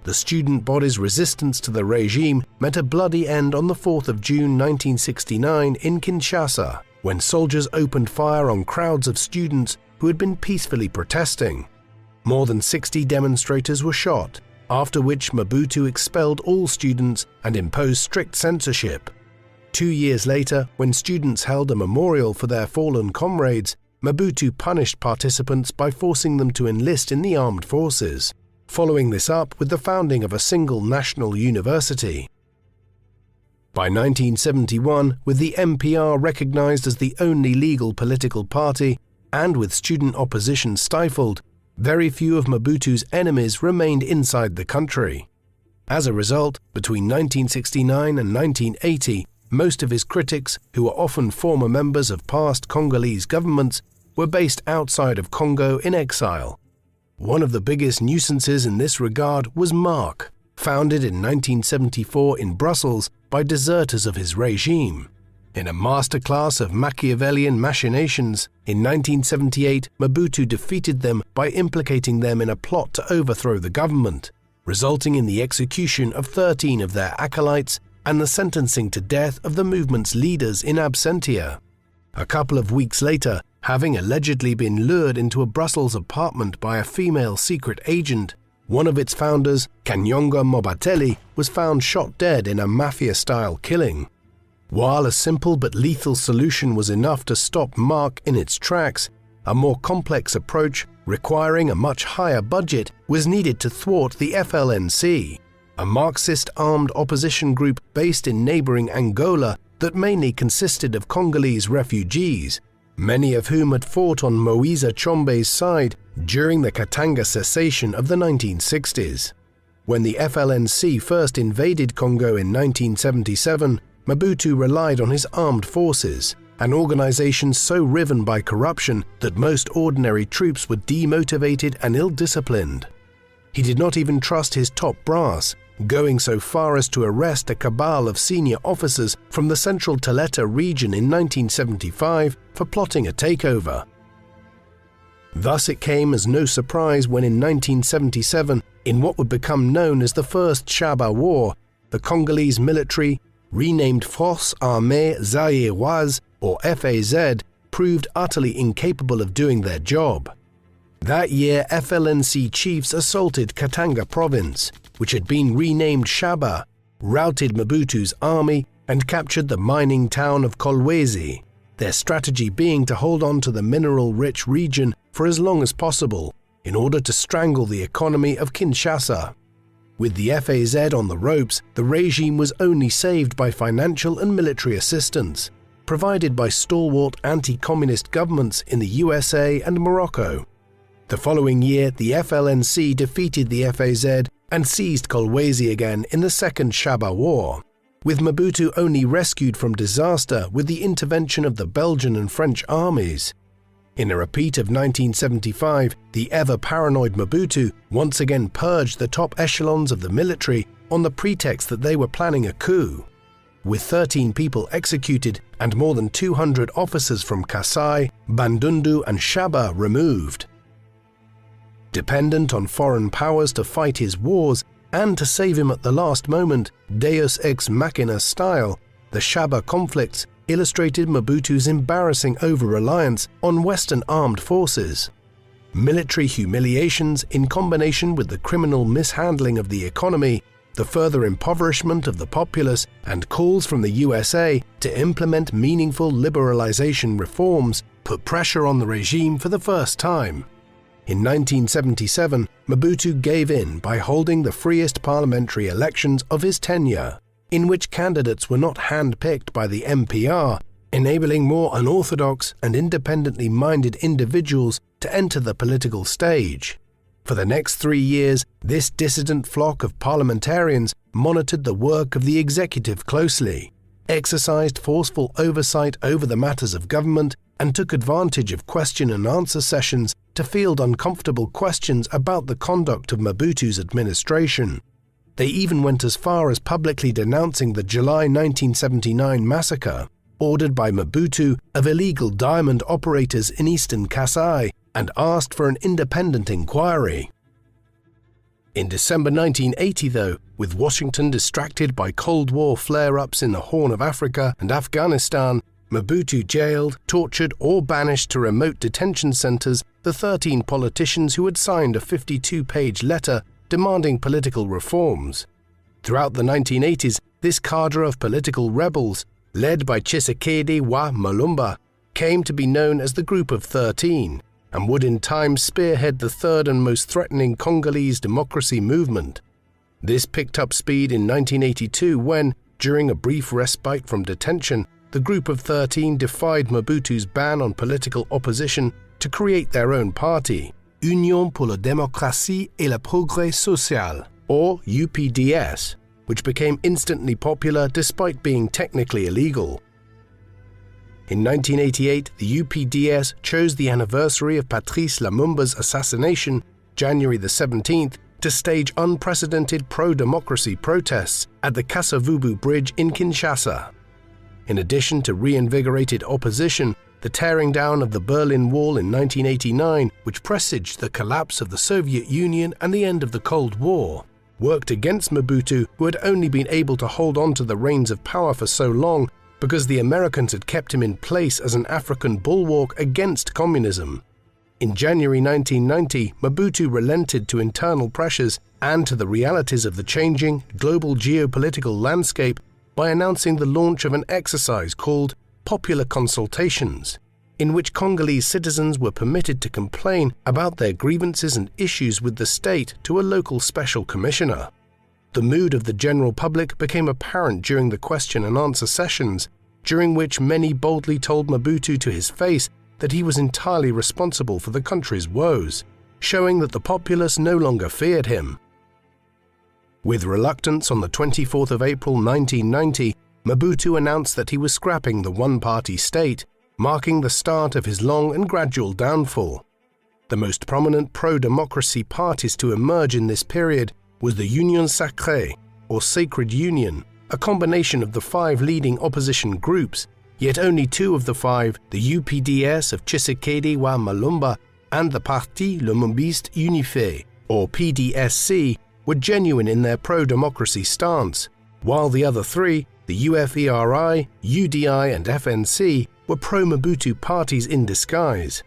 The student body's resistance to the regime met a bloody end on the 4th of June 1969 in Kinshasa, when soldiers opened fire on crowds of students who had been peacefully protesting. More than 60 demonstrators were shot, after which Mobutu expelled all students and imposed strict censorship. 2 years later, when students held a memorial for their fallen comrades, Mobutu punished participants by forcing them to enlist in the armed forces, following this up with the founding of a single national university. By 1971, with the MPR recognized as the only legal political party, and with student opposition stifled, very few of Mobutu's enemies remained inside the country. As a result, between 1969 and 1980, most of his critics, who were often former members of past Congolese governments, were based outside of Congo in exile. One of the biggest nuisances in this regard was MARC, founded in 1974 in Brussels by deserters of his regime. In a masterclass of Machiavellian machinations, in 1978 Mobutu defeated them by implicating them in a plot to overthrow the government, resulting in the execution of 13 of their acolytes and the sentencing to death of the movement's leaders in absentia. A couple of weeks later, having allegedly been lured into a Brussels apartment by a female secret agent, one of its founders, Kanyonga Mobatelli, was found shot dead in a mafia-style killing. While a simple but lethal solution was enough to stop MARC in its tracks, a more complex approach, requiring a much higher budget, was needed to thwart the FLNC, a Marxist armed opposition group based in neighboring Angola that mainly consisted of Congolese refugees, many of whom had fought on Moise Tshombe's side during the Katanga cessation of the 1960s. When the FLNC first invaded Congo in 1977, Mobutu relied on his armed forces, an organization so riven by corruption that most ordinary troops were demotivated and ill-disciplined. He did not even trust his top brass, going so far as to arrest a cabal of senior officers from the central Taleta region in 1975 for plotting a takeover. Thus it came as no surprise when in 1977, in what would become known as the First Shaba War, the Congolese military, renamed Forces Armées Zaïroises or FAZ, proved utterly incapable of doing their job. That year, FLNC chiefs assaulted Katanga province, which had been renamed Shaba, routed Mobutu's army, and captured the mining town of Kolwezi, their strategy being to hold on to the mineral-rich region for as long as possible in order to strangle the economy of Kinshasa. With the FAZ on the ropes, the regime was only saved by financial and military assistance, provided by stalwart anti-communist governments in the USA and Morocco. The following year, the FLNC defeated the FAZ and seized Kolwezi again in the Second Shaba War, with Mobutu only rescued from disaster with the intervention of the Belgian and French armies. In a repeat of 1975, the ever-paranoid Mobutu once again purged the top echelons of the military on the pretext that they were planning a coup, with 13 people executed and more than 200 officers from Kasai, Bandundu and Shaba removed. Dependent on foreign powers to fight his wars and to save him at the last moment, Deus ex machina style, the Shaba conflicts illustrated Mobutu's embarrassing over-reliance on Western armed forces. Military humiliations in combination with the criminal mishandling of the economy, the further impoverishment of the populace, and calls from the USA to implement meaningful liberalization reforms put pressure on the regime for the first time. In 1977, Mobutu gave in by holding the freest parliamentary elections of his tenure, in which candidates were not hand-picked by the MPR, enabling more unorthodox and independently minded individuals to enter the political stage. For the next 3 years, this dissident flock of parliamentarians monitored the work of the executive closely, exercised forceful oversight over the matters of government, and took advantage of question and answer sessions to field uncomfortable questions about the conduct of Mobutu's administration. They even went as far as publicly denouncing the July 1979 massacre, ordered by Mobutu, of illegal diamond operators in eastern Kasai, and asked for an independent inquiry. In December 1980, though, with Washington distracted by Cold War flare-ups in the Horn of Africa and Afghanistan, Mobutu jailed, tortured or banished to remote detention centers the 13 politicians who had signed a 52-page letter demanding political reforms. Throughout the 1980s, this cadre of political rebels, led by Tshisekedi wa Mulumba, came to be known as the Group of 13, and would in time spearhead the third and most threatening Congolese democracy movement. This picked up speed in 1982 when, during a brief respite from detention, the Group of 13 defied Mobutu's ban on political opposition to create their own party, Union pour la démocratie et le progrès social, or UPDS, which became instantly popular despite being technically illegal. In 1988, the UPDS chose the anniversary of Patrice Lumumba's assassination, January the 17th, to stage unprecedented pro-democracy protests at the Kasavubu Bridge in Kinshasa. In addition to reinvigorated opposition, the tearing down of the Berlin Wall in 1989, which presaged the collapse of the Soviet Union and the end of the Cold War, worked against Mobutu, who had only been able to hold on to the reins of power for so long because the Americans had kept him in place as an African bulwark against communism. In January 1990, Mobutu relented to internal pressures and to the realities of the changing global geopolitical landscape by announcing the launch of an exercise called Popular Consultations, in which Congolese citizens were permitted to complain about their grievances and issues with the state to a local special commissioner. The mood of the general public became apparent during the question and answer sessions, during which many boldly told Mobutu to his face that he was entirely responsible for the country's woes, showing that the populace no longer feared him. With reluctance, on the 24th of April 1990, Mobutu announced that he was scrapping the one-party state, marking the start of his long and gradual downfall. The most prominent pro-democracy parties to emerge in this period was the Union Sacrée, or Sacred Union, a combination of the 5 leading opposition groups, yet only 2 of the 5, the UPDS of Tshisekedi wa Malumba and the Parti Lumumbyiste Unifié, or PDSC, were genuine in their pro-democracy stance, while the other 3, the UFERI, UDI and FNC, were pro-Mobutu parties in disguise.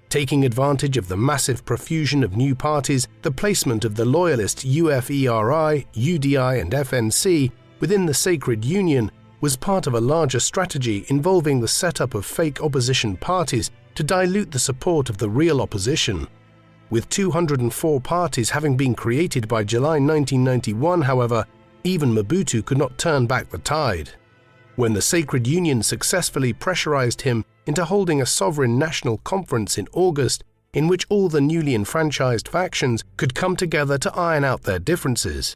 Taking advantage of the massive profusion of new parties, the placement of the loyalist UFERI, UDI and FNC within the Sacred Union was part of a larger strategy involving the setup of fake opposition parties to dilute the support of the real opposition. With 204 parties having been created by July 1991, however, even Mobutu could not turn back the tide. When the Sacred Union successfully pressurized him into holding a sovereign national conference in August, in which all the newly enfranchised factions could come together to iron out their differences.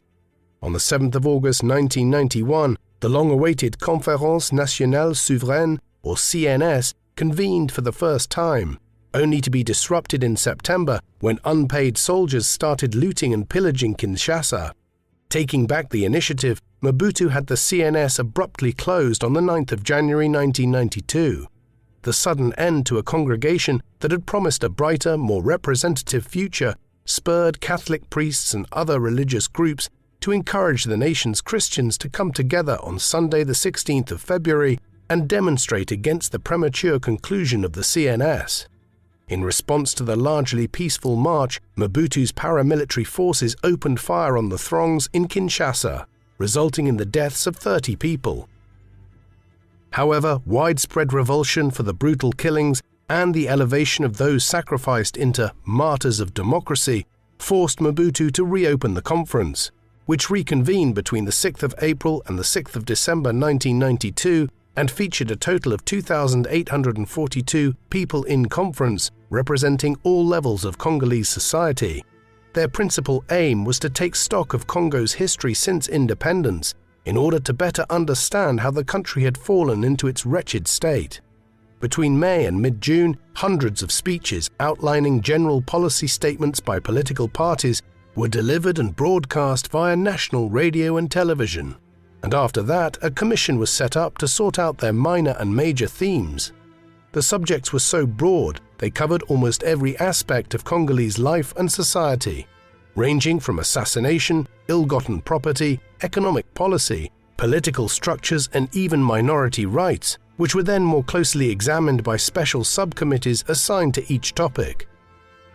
On the 7th of August 1991, the long-awaited Conférence Nationale Souveraine, or CNS, convened for the first time, only to be disrupted in September when unpaid soldiers started looting and pillaging Kinshasa. Taking back the initiative, Mobutu had the CNS abruptly closed on the 9th of January 1992. The sudden end to a congregation that had promised a brighter, more representative future spurred Catholic priests and other religious groups to encourage the nation's Christians to come together on Sunday the 16th of February and demonstrate against the premature conclusion of the CNS. In response to the largely peaceful march, Mobutu's paramilitary forces opened fire on the throngs in Kinshasa, resulting in the deaths of 30 people. However, widespread revulsion for the brutal killings and the elevation of those sacrificed into martyrs of democracy forced Mobutu to reopen the conference, which reconvened between the 6th of April and the 6th of December 1992 and featured a total of 2,842 people in conference, representing all levels of Congolese society. Their principal aim was to take stock of Congo's history since independence, in order to better understand how the country had fallen into its wretched state. Between May and mid-June, hundreds of speeches outlining general policy statements by political parties were delivered and broadcast via national radio and television, and after that a commission was set up to sort out their minor and major themes. The subjects were so broad they covered almost every aspect of Congolese life and society, ranging from assassination, ill-gotten property, economic policy, political structures and even minority rights, which were then more closely examined by special subcommittees assigned to each topic.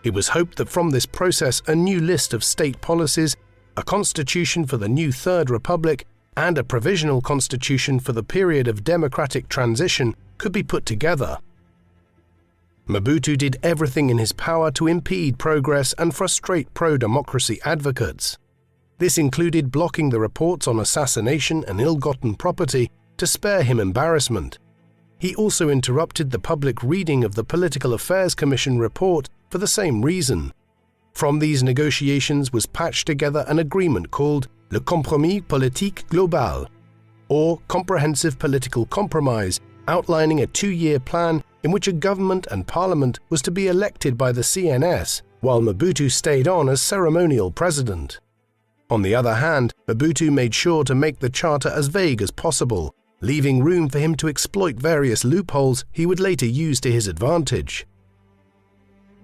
It was hoped that from this process a new list of state policies, a constitution for the new Third Republic, and a provisional constitution for the period of democratic transition could be put together. Mobutu did everything in his power to impede progress and frustrate pro-democracy advocates. This included blocking the reports on assassination and ill-gotten property to spare him embarrassment. He also interrupted the public reading of the Political Affairs Commission report for the same reason. From these negotiations was patched together an agreement called Le Compromis Politique Global, or Comprehensive Political Compromise, outlining a 2-year plan in which a government and parliament was to be elected by the CNS, while Mobutu stayed on as ceremonial president. On the other hand, Mobutu made sure to make the charter as vague as possible, leaving room for him to exploit various loopholes he would later use to his advantage.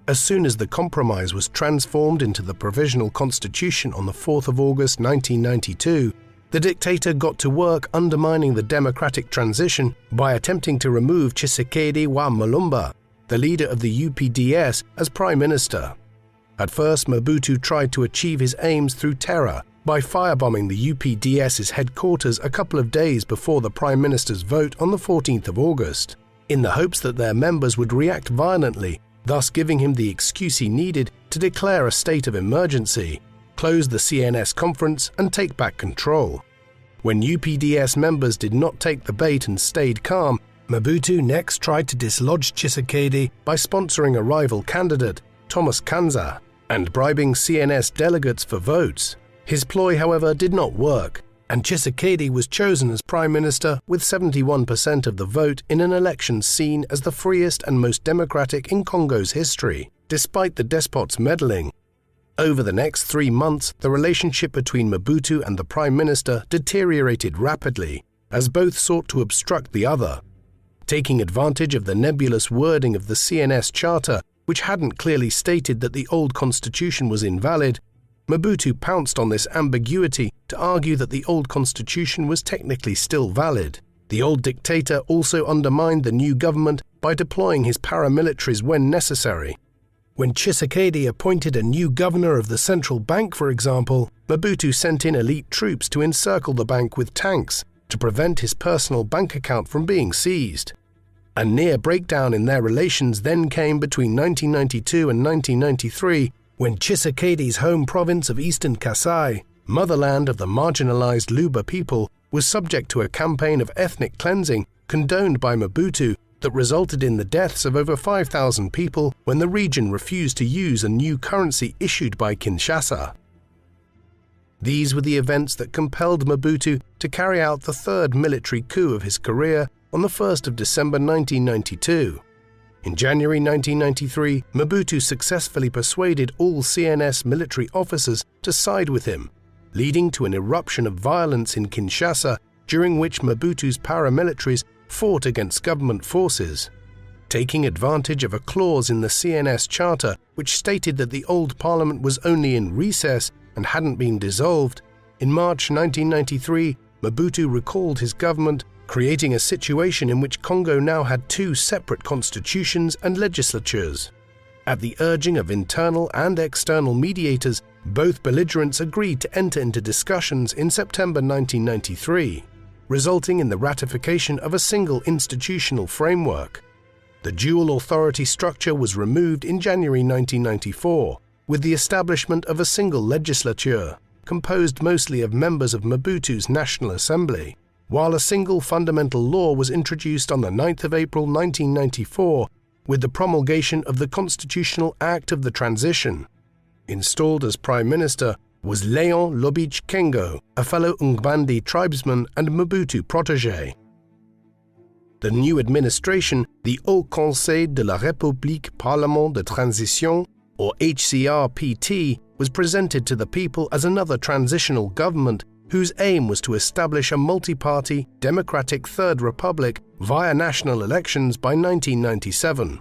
As soon as the compromise was transformed into the Provisional Constitution on the 4th of August 1992, the dictator got to work undermining the democratic transition by attempting to remove Tshisekedi wa Mulumba, the leader of the UPDS, as prime minister. At first, Mobutu tried to achieve his aims through terror by firebombing the UPDS's headquarters a couple of days before the prime minister's vote on the 14th of August, in the hopes that their members would react violently, thus giving him the excuse he needed to declare a state of emergency, close the CNS conference and take back control. When UPDS members did not take the bait and stayed calm, Mobutu next tried to dislodge Tshisekedi by sponsoring a rival candidate, Thomas Kanza, and bribing CNS delegates for votes. His ploy, however, did not work, and Tshisekedi was chosen as prime minister with 71% of the vote in an election seen as the freest and most democratic in Congo's history, despite the despot's meddling. Over the next 3 months, the relationship between Mobutu and the prime minister deteriorated rapidly, as both sought to obstruct the other. Taking advantage of the nebulous wording of the CNS charter, which hadn't clearly stated that the old constitution was invalid, Mobutu pounced on this ambiguity to argue that the old constitution was technically still valid. The old dictator also undermined the new government by deploying his paramilitaries when necessary. When Tshisekedi appointed a new governor of the central bank, for example, Mobutu sent in elite troops to encircle the bank with tanks to prevent his personal bank account from being seized. A near breakdown in their relations then came between 1992 and 1993, when Tshisekedi's home province of Eastern Kasai, motherland of the marginalized Luba people, was subject to a campaign of ethnic cleansing condoned by Mobutu that resulted in the deaths of over 5,000 people when the region refused to use a new currency issued by Kinshasa. These were the events that compelled Mobutu to carry out the third military coup of his career on the 1st of December 1992. In January 1993, Mobutu successfully persuaded all CNS military officers to side with him, leading to an eruption of violence in Kinshasa, during which Mobutu's paramilitaries fought against government forces. Taking advantage of a clause in the CNS charter which stated that the old parliament was only in recess and hadn't been dissolved, in March 1993, Mobutu recalled his government, creating a situation in which Congo now had 2 separate constitutions and legislatures. At the urging of internal and external mediators, both belligerents agreed to enter into discussions in September 1993, resulting in the ratification of a single institutional framework. The dual authority structure was removed in January 1994, with the establishment of a single legislature, composed mostly of members of Mobutu's National Assembly, while a single fundamental law was introduced on the 9th of April 1994 with the promulgation of the Constitutional Act of the Transition. Installed as Prime Minister was Léon Lobich Kengo, a fellow Ngbandi tribesman and Mobutu protégé. The new administration, the Haut Conseil de la République Parlement de Transition, or HCRPT, was presented to the people as another transitional government whose aim was to establish a multi-party, democratic Third Republic via national elections by 1997.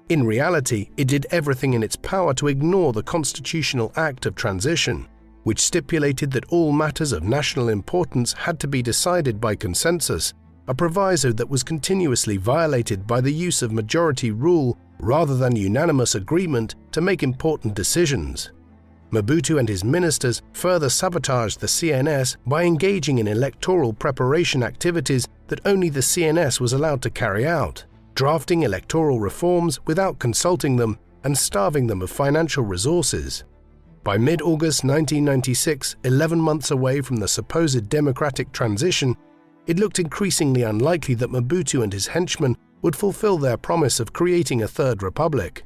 In reality, it did everything in its power to ignore the Constitutional Act of Transition, which stipulated that all matters of national importance had to be decided by consensus, a proviso that was continuously violated by the use of majority rule rather than unanimous agreement to make important decisions. Mobutu and his ministers further sabotaged the CNS by engaging in electoral preparation activities that only the CNS was allowed to carry out, drafting electoral reforms without consulting them and starving them of financial resources. By mid-August 1996, 11 months away from the supposed democratic transition, it looked increasingly unlikely that Mobutu and his henchmen would fulfill their promise of creating a Third Republic.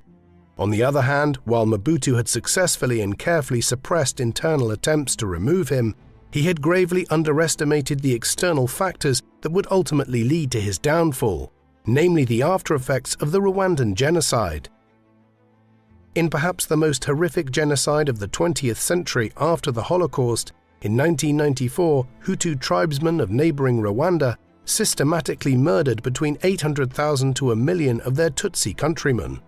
On the other hand, while Mobutu had successfully and carefully suppressed internal attempts to remove him, he had gravely underestimated the external factors that would ultimately lead to his downfall, namely the after-effects of the Rwandan genocide. In perhaps the most horrific genocide of the 20th century after the Holocaust, in 1994, Hutu tribesmen of neighboring Rwanda systematically murdered between 800,000 to 1 million of their Tutsi countrymen.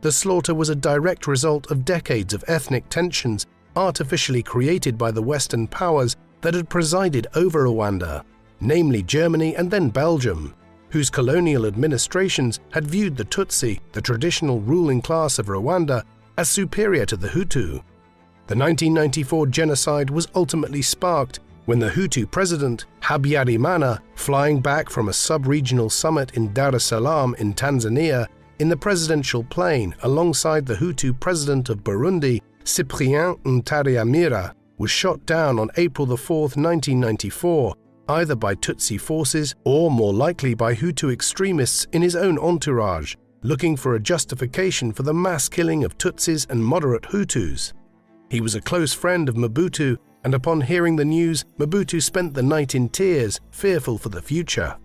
The slaughter was a direct result of decades of ethnic tensions artificially created by the Western powers that had presided over Rwanda, namely Germany and then Belgium, whose colonial administrations had viewed the Tutsi, the traditional ruling class of Rwanda, as superior to the Hutu. The 1994 genocide was ultimately sparked when the Hutu president, Habyarimana, flying back from a sub-regional summit in Dar es Salaam in Tanzania, in the presidential plane alongside the Hutu president of Burundi, Cyprien Ntaryamira, was shot down on April 4, 1994, either by Tutsi forces or more likely by Hutu extremists in his own entourage, looking for a justification for the mass killing of Tutsis and moderate Hutus. He was a close friend of Mobutu, and upon hearing the news, Mobutu spent the night in tears, fearful for the future.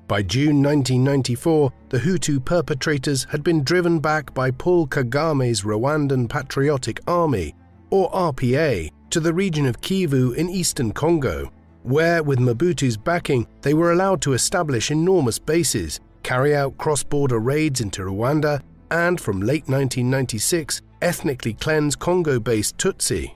By June 1994, the Hutu perpetrators had been driven back by Paul Kagame's Rwandan Patriotic Army, or RPA, to the region of Kivu in eastern Congo, where, with Mobutu's backing, they were allowed to establish enormous bases, carry out cross-border raids into Rwanda, and from late 1996, ethnically cleanse Congo-based Tutsi.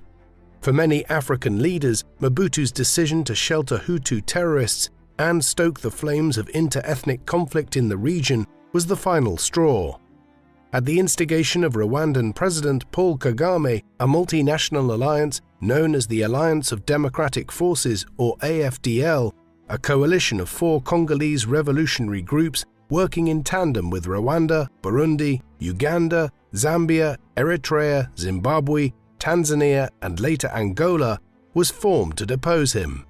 For many African leaders, Mobutu's decision to shelter Hutu terrorists and stoke the flames of inter-ethnic conflict in the region was the final straw. At the instigation of Rwandan President Paul Kagame, a multinational alliance known as the Alliance of Democratic Forces, or AFDL, a coalition of 4 Congolese revolutionary groups working in tandem with Rwanda, Burundi, Uganda, Zambia, Eritrea, Zimbabwe, Tanzania, and later Angola, was formed to depose him.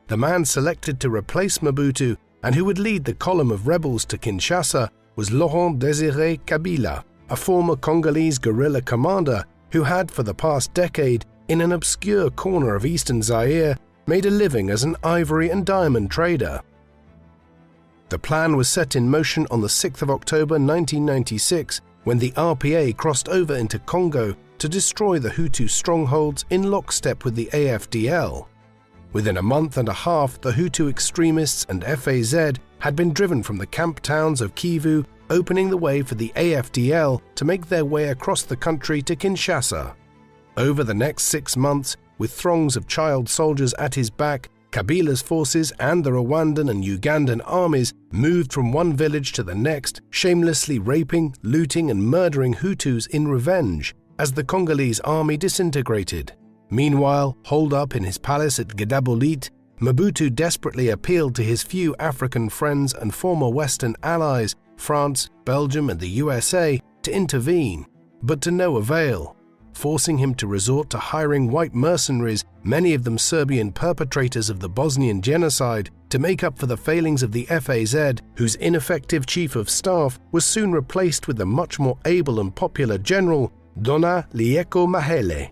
The man selected to replace Mobutu and who would lead the column of rebels to Kinshasa was Laurent Désiré Kabila, a former Congolese guerrilla commander who had for the past decade, in an obscure corner of eastern Zaire, made a living as an ivory and diamond trader. The plan was set in motion on the 6th of October 1996 when the RPA crossed over into Congo to destroy the Hutu strongholds in lockstep with the AFDL. Within a month and a half, the Hutu extremists and FAZ had been driven from the camp towns of Kivu, opening the way for the AFDL to make their way across the country to Kinshasa. Over the next 6 months, with throngs of child soldiers at his back, Kabila's forces and the Rwandan and Ugandan armies moved from one village to the next, shamelessly raping, looting and murdering Hutus in revenge as the Congolese army disintegrated. Meanwhile, holed up in his palace at Gedabolit, Mobutu desperately appealed to his few African friends and former Western allies, France, Belgium and the USA, to intervene, but to no avail, forcing him to resort to hiring white mercenaries, many of them Serbian perpetrators of the Bosnian genocide, to make up for the failings of the FAZ, whose ineffective chief of staff was soon replaced with a much more able and popular general, Dona Lieko Mahele.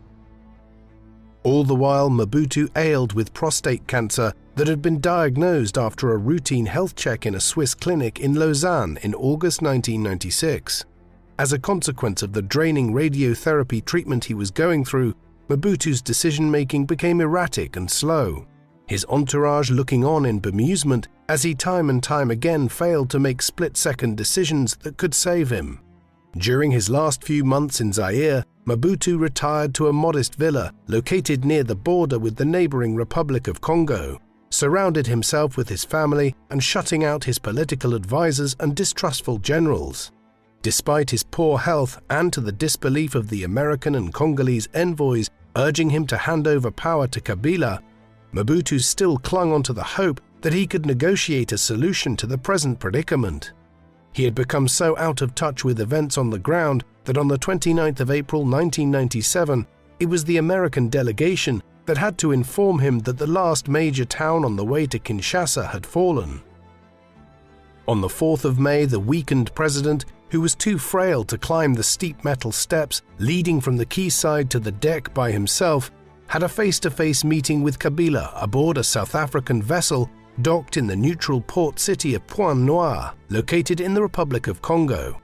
All the while, Mobutu ailed with prostate cancer that had been diagnosed after a routine health check in a Swiss clinic in Lausanne in August 1996. As a consequence of the draining radiotherapy treatment he was going through, Mobutu's decision-making became erratic and slow, his entourage looking on in bemusement as he time and time again failed to make split-second decisions that could save him. During his last few months in Zaire, Mobutu retired to a modest villa located near the border with the neighboring Republic of Congo, surrounded himself with his family and shutting out his political advisors and distrustful generals. Despite his poor health and to the disbelief of the American and Congolese envoys urging him to hand over power to Kabila, Mobutu still clung onto the hope that he could negotiate a solution to the present predicament. He had become so out of touch with events on the ground that on the 29th of April 1997, it was the American delegation that had to inform him that the last major town on the way to Kinshasa had fallen. On the 4th of May, the weakened president, who was too frail to climb the steep metal steps leading from the quayside to the deck by himself, had a face-to-face meeting with Kabila aboard a South African vessel docked in the neutral port city of Pointe-Noire, located in the Republic of Congo.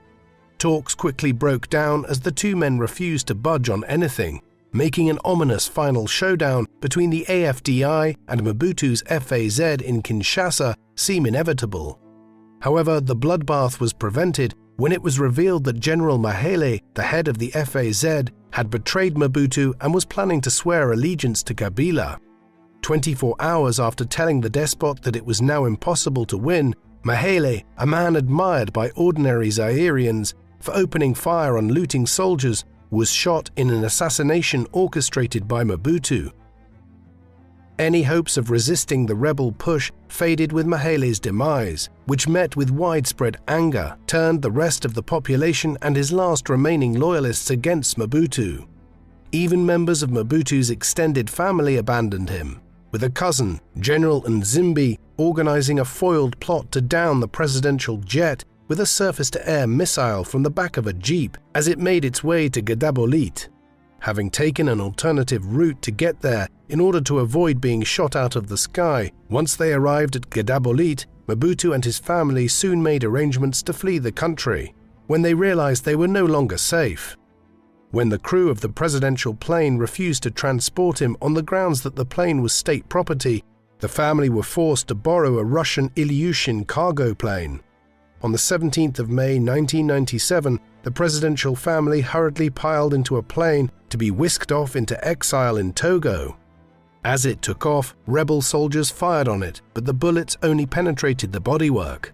Talks quickly broke down as the two men refused to budge on anything, making an ominous final showdown between the AFDI and Mobutu's FAZ in Kinshasa seem inevitable. However, the bloodbath was prevented when it was revealed that General Mahele, the head of the FAZ, had betrayed Mobutu and was planning to swear allegiance to Kabila. 24 hours after telling the despot that it was now impossible to win, Mahele, a man admired by ordinary Zairians for opening fire on looting soldiers, was shot in an assassination orchestrated by Mobutu. Any hopes of resisting the rebel push faded with Mahele's demise, which met with widespread anger, turned the rest of the population and his last remaining loyalists against Mobutu. Even members of Mobutu's extended family abandoned him, with a cousin, General Nzimbi, organizing a foiled plot to down the presidential jet with a surface-to-air missile from the back of a jeep as it made its way to Gadabolit. Having taken an alternative route to get there in order to avoid being shot out of the sky, once they arrived at Gadabolit, Mobutu and his family soon made arrangements to flee the country, when they realized they were no longer safe. When the crew of the presidential plane refused to transport him on the grounds that the plane was state property, the family were forced to borrow a Russian Ilyushin cargo plane. On the 17th of May 1997, the presidential family hurriedly piled into a plane to be whisked off into exile in Togo. As it took off, rebel soldiers fired on it, but the bullets only penetrated the bodywork.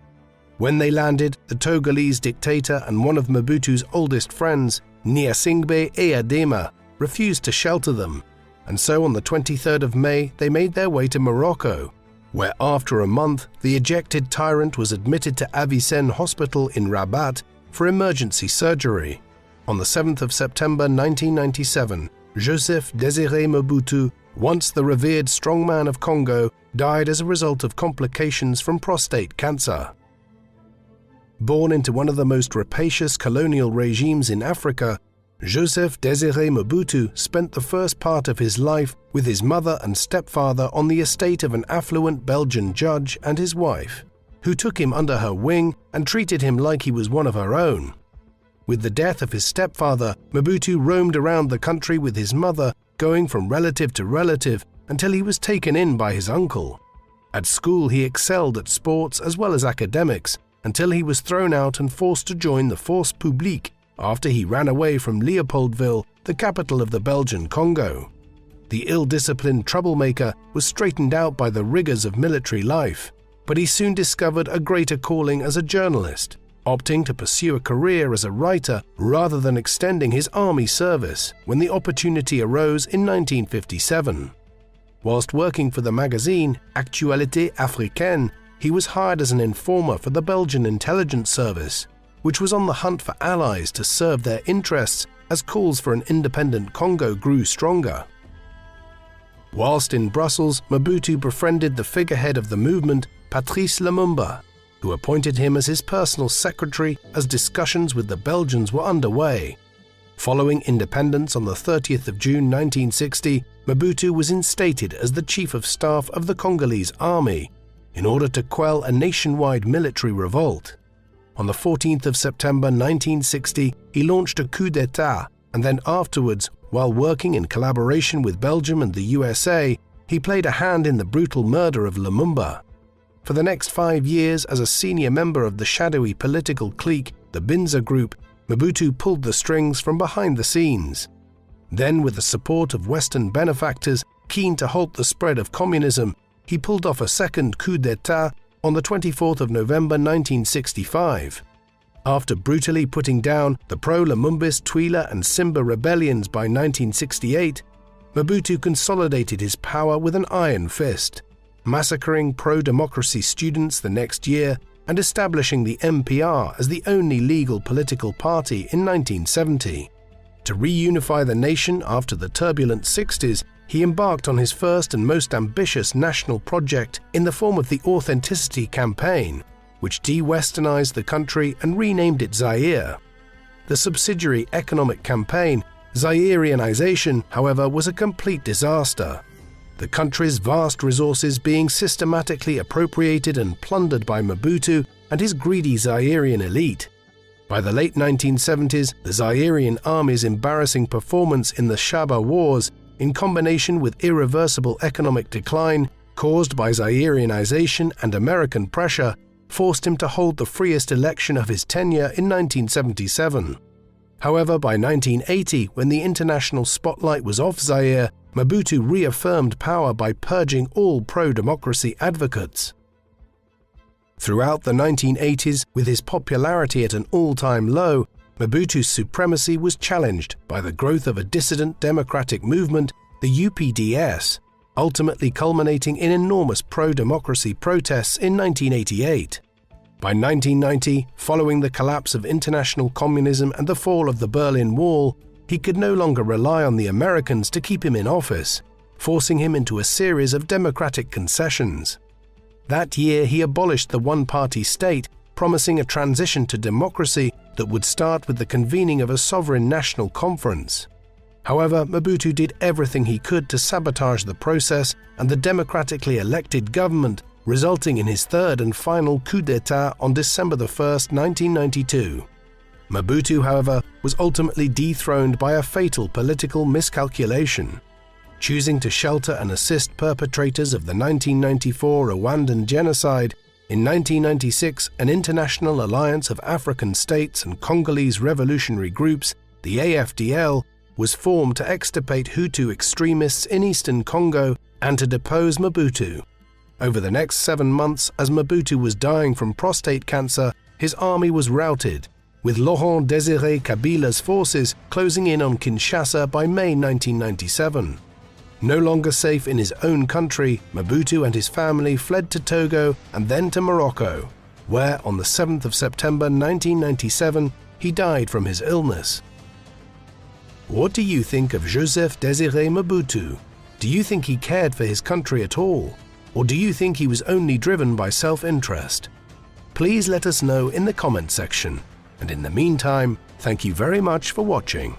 When they landed, the Togolese dictator and one of Mobutu's oldest friends, Gnassingbé Eyadema, refused to shelter them, and so on the 23rd of May they made their way to Morocco, where after a month the ejected tyrant was admitted to Avicenne Hospital in Rabat for emergency surgery. On the 7th of September 1997, Joseph Désiré Mobutu, once the revered strongman of Congo, died as a result of complications from prostate cancer. Born into one of the most rapacious colonial regimes in Africa, Joseph Désiré Mobutu spent the first part of his life with his mother and stepfather on the estate of an affluent Belgian judge and his wife, who took him under her wing and treated him like he was one of her own. With the death of his stepfather, Mobutu roamed around the country with his mother, going from relative to relative until he was taken in by his uncle. At school he excelled at sports as well as academics, until he was thrown out and forced to join the Force Publique after he ran away from Leopoldville, the capital of the Belgian Congo. The ill-disciplined troublemaker was straightened out by the rigors of military life, but he soon discovered a greater calling as a journalist, opting to pursue a career as a writer rather than extending his army service when the opportunity arose in 1957. Whilst working for the magazine Actualité Africaine, he was hired as an informer for the Belgian intelligence service, which was on the hunt for allies to serve their interests as calls for an independent Congo grew stronger. Whilst in Brussels, Mobutu befriended the figurehead of the movement, Patrice Lumumba, who appointed him as his personal secretary as discussions with the Belgians were underway. Following independence on the 30th of June 1960, Mobutu was instated as the chief of staff of the Congolese army, in order to quell a nationwide military revolt. On the 14th of September 1960, he launched a coup d'etat, and then afterwards, while working in collaboration with Belgium and the USA, he played a hand in the brutal murder of Lumumba. For the next 5 years, as a senior member of the shadowy political clique, the Binza Group, Mobutu pulled the strings from behind the scenes. Then, with the support of Western benefactors keen to halt the spread of communism, he pulled off a second coup d'etat on the 24th of November 1965. After brutally putting down the pro-Lumumbist Twiela and Simba rebellions by 1968, Mobutu consolidated his power with an iron fist, massacring pro-democracy students the next year and establishing the MPR as the only legal political party in 1970. To reunify the nation after the turbulent 60s, he embarked on his first and most ambitious national project in the form of the Authenticity Campaign, which de-westernized the country and renamed it Zaire. The subsidiary economic campaign, Zairianization, however, was a complete disaster. the country's vast resources being systematically appropriated and plundered by Mobutu and his greedy Zairian elite. By the late 1970s, the Zairian army's embarrassing performance in the Shaba Wars, in combination with irreversible economic decline caused by Zairianization and American pressure, forced him to hold the freest election of his tenure in 1977. However, by 1980, when the international spotlight was off Zaire, Mobutu reaffirmed power by purging all pro-democracy advocates. Throughout the 1980s, with his popularity at an all-time low, Mobutu's supremacy was challenged by the growth of a dissident democratic movement, the UPDS, ultimately culminating in enormous pro-democracy protests in 1988. By 1990, following the collapse of international communism and the fall of the Berlin Wall, he could no longer rely on the Americans to keep him in office, forcing him into a series of democratic concessions. That year, he abolished the one-party state, promising a transition to democracy that would start with the convening of a sovereign national conference. However, Mobutu did everything he could to sabotage the process and the democratically elected government, resulting in his third and final coup d'etat on December 1, 1992. Mobutu, however, was ultimately dethroned by a fatal political miscalculation. Choosing to shelter and assist perpetrators of the 1994 Rwandan genocide, in 1996 an international alliance of African states and Congolese revolutionary groups, the AFDL, was formed to extirpate Hutu extremists in eastern Congo and to depose Mobutu. Over the next 7 months, as Mobutu was dying from prostate cancer, his army was routed, with Laurent Désiré Kabila's forces closing in on Kinshasa by May 1997. No longer safe in his own country, Mobutu and his family fled to Togo and then to Morocco, where on the 7th of September 1997 he died from his illness. What do you think of Joseph Désiré Mobutu? Do you think he cared for his country at all? Or do you think he was only driven by self-interest? Please let us know in the comment section. And in the meantime, thank you very much for watching.